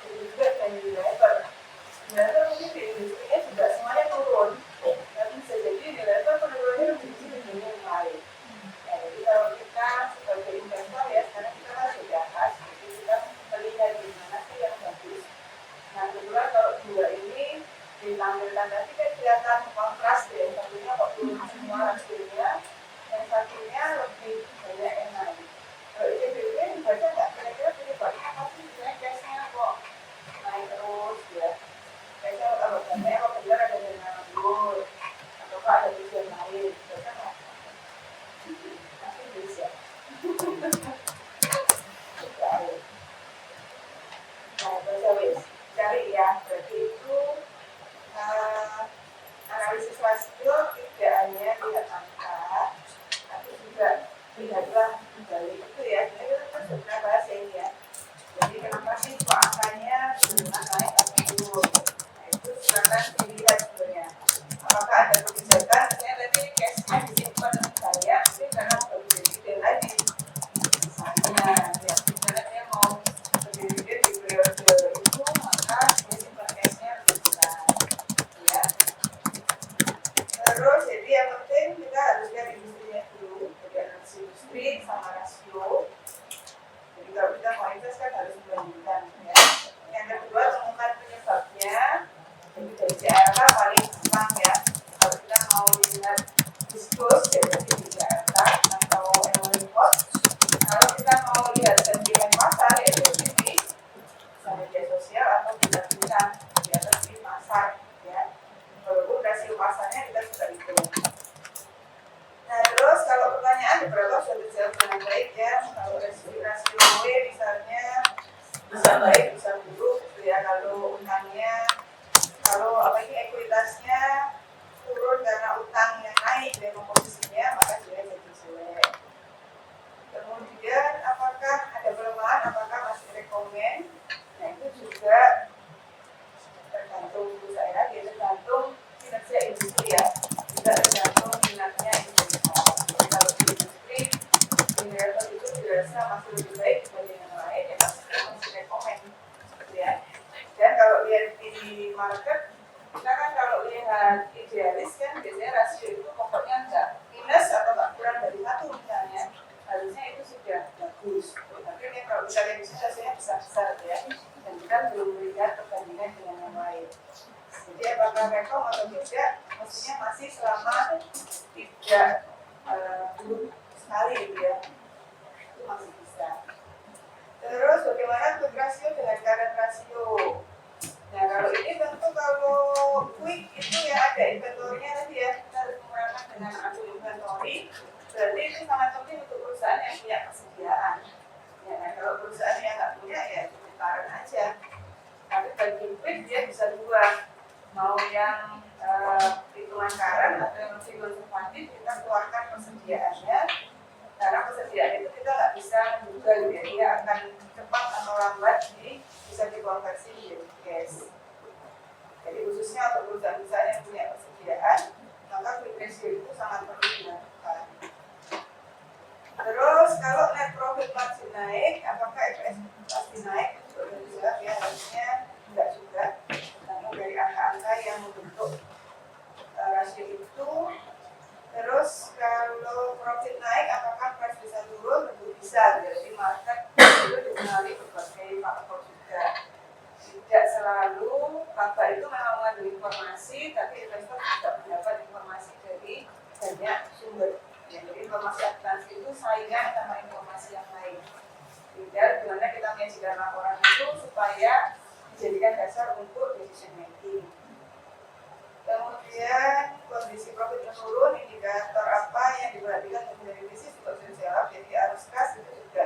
Jadi juga dengan Unilever. Unilever mungkin di industrinya juga semuanya turun. Tapi bisa jadi Unilever penurunannya lebih kecil dibanding yang lain. Ya, jadi kalau kita sebagai investor ya sekarang kita harus bahas, jadi kita melihat di mana sih yang bagus. Nah kedua kalau dua ini ditampilkan tadi kan kelihatan kontras deh, yang satunya kok turun semua hasilnya, yang satunya lebih banyak yang naik. Kalau ICBP dibaca nggak kira-kira penyebabnya apa sih? Sebenarnya cashnya kok naik terus ya. Cashnya kalau banyak kok benar ada yang nganggur atau ada tujuan lain, baca nggak? Pasti bisa. Nah, baca wis cari ya, berarti itu analisis rasio tidak hanya lihat angka, tapi juga lihatlah kembali itu ya. Ini kita sudah bahas ini ya. Jadi kenapa sih kok angkanya belum naik atau turun? Nah, itu silakan dilihat sebenarnya. Apakah ada kebijakan? Saya tadi cashnya disimpan lebih banyak, tapi karena baru dividen lagi. Misalnya, ya, misalnya dia mau dividen di periode itu, maka dia simpan cashnya lebih besar. Ya. Terus jadi yang penting kita harus lihat industrinya dulu, jadi analisis industri sama rasio. Jadi kalau kita mau invest kan harus membandingkan ya. Yang kedua temukan penyebabnya. Jadi dari CRK paling gampang ya. Kalau kita mau lihat disclose ya dari CRK atau annual report. Kalau kita bisa baik bisa buruk gitu ya. Kalau utangnya, kalau ekuitasnya turun karena utang yang naik dari komposisinya, maka dia jadi jelek. Kemudian apakah ada pelemahan, apakah masih rekomen? Nah itu juga tergantung saya, dia tergantung kinerja industri ya, juga tergantung minatnya industri. Jadi kalau di industri generator itu dirasa masih lebih baik dibanding yang lain, ya masih rekomen, gitu ya. Dan kalau lihat di market, kita kan kalau lihat idealis kan biasanya rasio itu pokoknya enggak minus atau enggak kurang dari 1 misalnya, harusnya itu sudah bagus. Tapi kan kalau kita lihat di sini rasanya besar-besar ya, dan kita belum melihat perbandingan dengan yang lain. Jadi apakah rekom atau tidak, maksudnya masih selama tidak buruk sekali gitu ya, itu masih bisa. Terus bagaimana quick ratio dengan current ratio? Nah kalau ini tentu kalau quick itu ya ada inventory-nya tadi ya, kita harus mengurangi dengan ambil inventory. Berarti itu sangat penting untuk perusahaan yang punya persediaan. Ya, nah, kalau perusahaan yang nggak punya ya cukup current aja. Tapi bagi quick dia bisa dua, mau yang hitungan current atau yang lebih konservatif, kita keluarkan persediaannya. Karena persediaan itu kita nggak bisa menduga ya, dia akan cepat atau lambat bisa dikonversi menjadi cash. Jadi khususnya untuk perusahaan-perusahaan yang punya persediaan, maka quick ratio itu sangat perlu dilakukan. Terus kalau net profit margin naik, apakah EPS pasti naik? Itu sudah dijawab ya, harusnya enggak juga. Namun dari angka-angka yang membentuk rasio itu. Terus kalau profit naik, apakah price bisa turun? Tentu bisa. Jadi market itu dipengaruhi berbagai faktor juga. Tidak selalu laba itu memang mengandung informasi, tapi investor juga mendapat informasi dari banyak sumber. Jadi informasi akuntansi itu saingan sama informasi yang lain. Tidak, bagaimana kita menyajikan laporan itu supaya dijadikan dasar untuk decision making. Kemudian kondisi profit menurun, indikator apa yang diperhatikan untuk menjadi bisnis untuk jawab. Jadi arus kas itu juga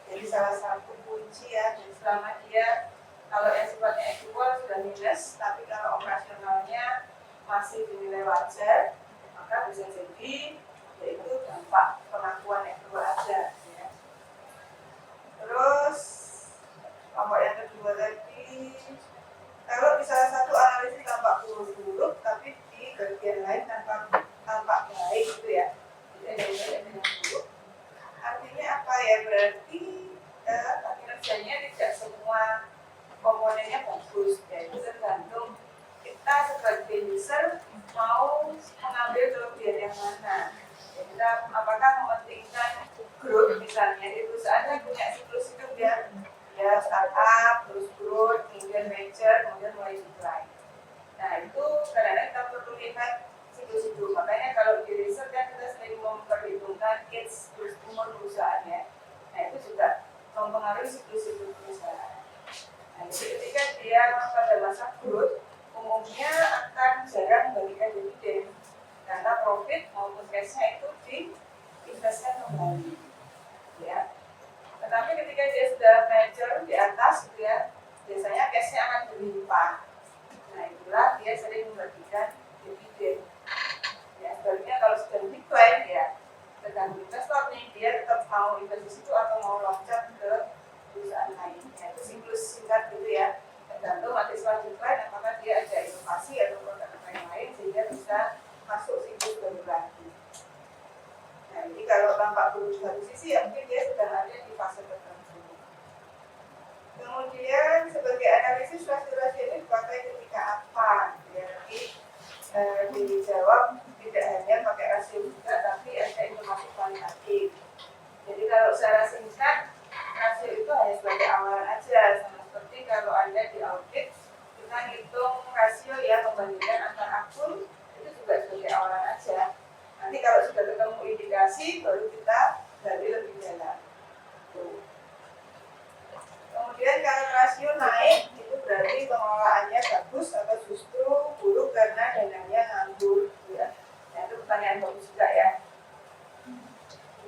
jadi salah satu kunci ya. Jadi selama dia kalau yang sifatnya ekspor sudah minus, tapi kalau operasionalnya masih dinilai wajar, maka bisa jadi yaitu dampak pengakuan yang keluar aja ya. Terus kelompok yang kedua tadi, kalau di salah satu analisis tampak buruk tapi di bagian lain tampak baik gitu ya, jadi ada yang buruk, artinya apa ya, berarti kinerjanya tidak semua komponennya bagus ya, itu tergantung kita sebagai user mau mengambil kelebihan yang mana. Kita apakah mementingkan growth misalnya di perusahaan yang punya siklus hidup ya startup, terus growth, kemudian venture, kemudian mulai decline. Nah itu kadang-kadang kita perlu lihat siklus hidup. Makanya kalau di riset kan kita sering memperhitungkan age, terus umur perusahaannya. Nah itu juga mempengaruhi siklus hidup perusahaan. Nah jadi ketika dia pada masa growth, umumnya akan jarang memberikan dividen. Karena profit maupun cash-nya itu diinvestkan kembali, ya. Tetapi ketika dia sudah mature di atas, gitu ya, biasanya cash-nya akan berlimpah. Nah itulah dia sering memberikan dividen. Ya, sebaliknya kalau sudah decline ya, tergantung investor nih, dia tetap mau investasi di situ atau mau loncat ke perusahaan lain. Ya, itu siklus singkat gitu ya. Tergantung nanti setelah decline, apakah dia ada inovasi atau produk yang lain sehingga bisa masuk siklus baru lagi. Nah ini kalau tampak buruk satu sisi ya mungkin dia sedang ada di fase tertentu. Kemudian sebagai analisis rasio-rasio ini dipakai ketika apa? Ya nanti dijawab tidak hanya pakai rasio juga, tapi ada informasi kualitatif. Jadi kalau secara singkat rasio itu hanya sebagai awalan aja, sama seperti kalau Anda di audit kita hitung rasio yang membandingkan antar akun, itu juga sebagai awalan aja. Nanti kalau sudah ketemu indikasi baru kita gali lebih dalam. Kemudian kalau rasio naik itu berarti pengelolaannya bagus atau justru buruk karena dananya nganggur, ya. Nah itu pertanyaan bagus juga ya.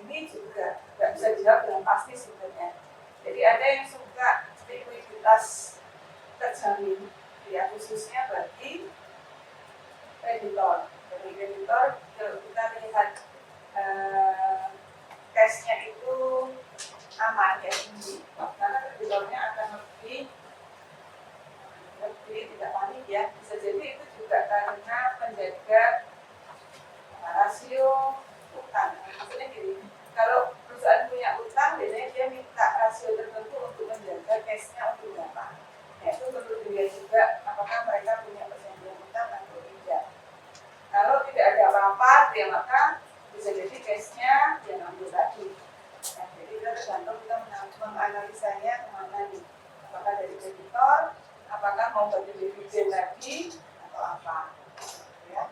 Ini juga nggak bisa dijawab dengan pasti sebenarnya. Jadi ada yang suka kualitas terjamin, ya khususnya bagi kreditor. Bagi kreditor, kalau kita lihat cashnya itu aman ya tinggi, karena kreditornya akan lebih tidak panik ya. Bisa jadi itu juga karena menjaga rasio utang. Maksudnya gini, kalau perusahaan punya utang, biasanya dia minta rasio tertentu untuk menjaga cashnya untuk berapa. Nah itu perlu dilihat juga apakah mereka punya perjanjian utang atau tidak. Kalau tidak ada apa-apa, ya maka bisa jadi cashnya dia ambil lagi. Nah, jadi kita tergantung kita menganalisanya kemana nih. Apakah dari kreditor, apakah mau bagi dividen lagi atau apa. Ya.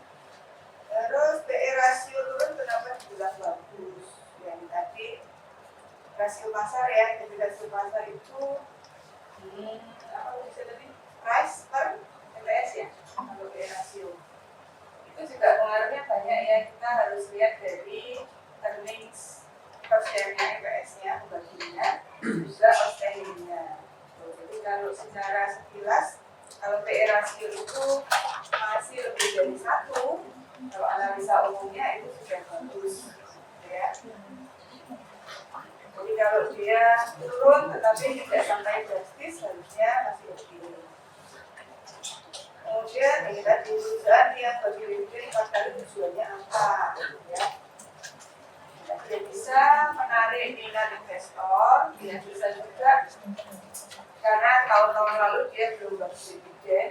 Terus PE rasio turun kenapa dibilang bagus? Yang tadi rasio pasar ya, jadi rasio pasar itu apa bisa tadi? Price per MPS ya, kalau PE rasio. Itu juga pengaruhnya banyak ya, kita harus lihat dari earnings per share-nya MPS-nya, bagiannya, juga outstanding-nya. Jadi kalau secara sekilas, kalau PE rasio itu masih lebih dari 1, kalau analisa umumnya itu sudah bagus, ya. Jadi kalau dia turun tetapi tidak sampai drastis, harusnya masih oke. Kemudian ini tadi perusahaan yang bagi dividen 4 kali tujuannya apa, ya. Dia bisa menarik minat investor, dia bisa juga karena tahun-tahun lalu dia belum bagi dividen,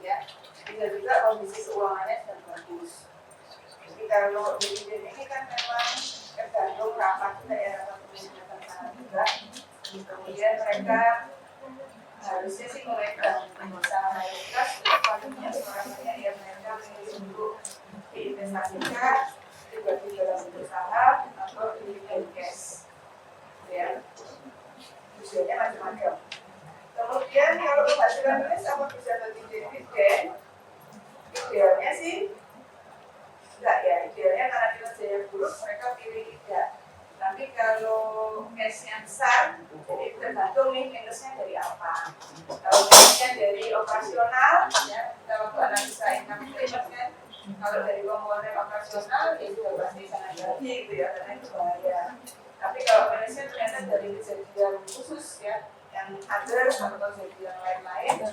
ya. Bisa juga kondisi keuangannya sedang bagus. Jadi kalau dividen ini kan memang tergantung rapat kita ya, rapat pemilihan saham juga. Kemudian mereka harusnya sih mereka bisa mayoritas paling orangnya ya mereka memilih untuk diinvestasikan dibagi dalam bentuk saham atau dividen cash, ya. Tujuannya macam-macam. Kemudian kalau penghasilan nulis apa bisa bagi dividen? Idealnya sih enggak ya, idealnya karena kinerjanya buruk mereka pilih tidak. Tapi kalau cashnya besar, jadi tergantung nih minusnya dari apa. Kalau cashnya dari operasional, ya kita waktu analisa income statement kan, kalau dari komponen operasional ya juga pasti sangat tinggi gitu ya, karena itu bahaya. Tapi kalau minusnya ternyata dari kejadian khusus ya, yang other atau kejadian lain-lain,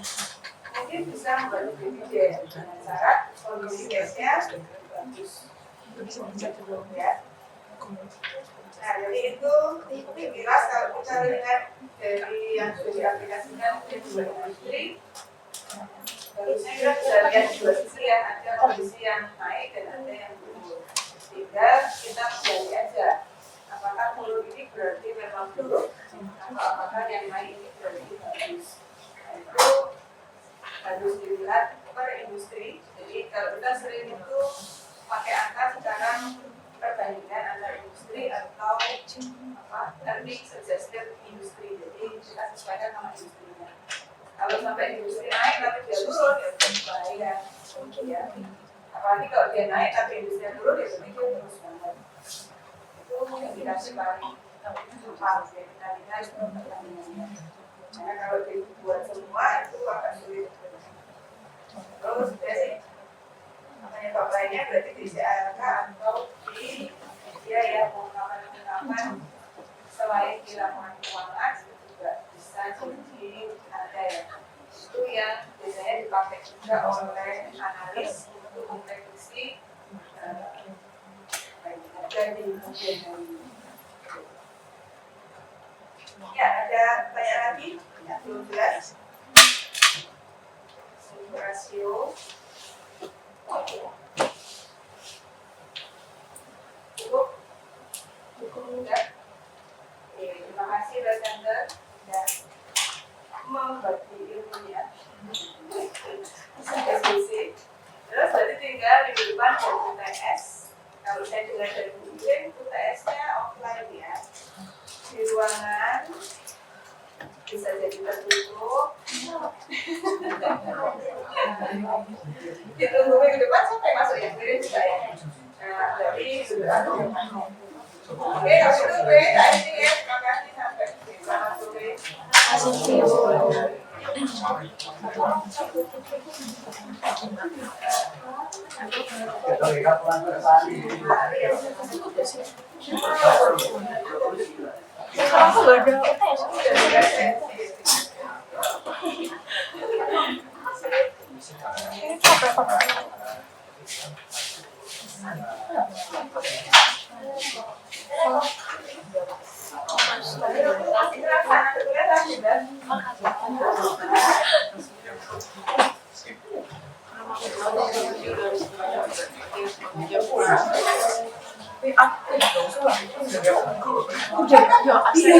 mungkin bisa membantu dividen dengan syarat kondisi cashnya bagus, ya. Nah, jadi itu jelas kalau kita lihat dari yang sudah diaplikasikan di dua industri, harusnya kita bisa lihat dua sisi ya, ada kondisi yang naik dan ada yang turun. Sehingga kita menggali aja, apakah turun ini berarti memang buruk, atau apakah yang naik ini berarti bagus. Nah, itu harus dilihat per industri. Jadi kalau kita sering itu pakai angka sekarang perbandingan antara industri atau earning suggested industri. Jadi kita sesuaikan sama industrinya. Kalau sampai industri naik tapi dia turun ya bahaya. Ya. Apalagi kalau dia naik tapi industrinya turun ya berarti dia terus banget. Itu indikasi paling cepat ya kita lihat perbandingannya. Karena kalau dibuat semua itu akan sulit. Terus dari penyebab lainnya berarti di CALK atau di dia ya pengungkapan selain di laporan keuangan juga bisa jadi ada ya. Itu yang biasanya dipakai juga oleh analis untuk memprediksi harga di kemudian hari. Ya, ada pertanyaan lagi? Ya, belum jelas. Rasio. Cukup? Cukup enggak? Oke, terima kasih Alexander dan membagi ilmunya. Diskusi. Terus berarti tinggal minggu depan dari UTS. Kalau saya dengar dari Bu Irin, UTS-nya offline ya. Di ruangan bisa jadi tertutup. Ditunggu minggu depan sampai masuk yang Irin juga ya. Nah, jadi sudah ada. Oke, kalau itu ya. Terima kasih sampai selamat sore. Terima kasih. Sekarang aku gak ada UTS. Capek banget. Ini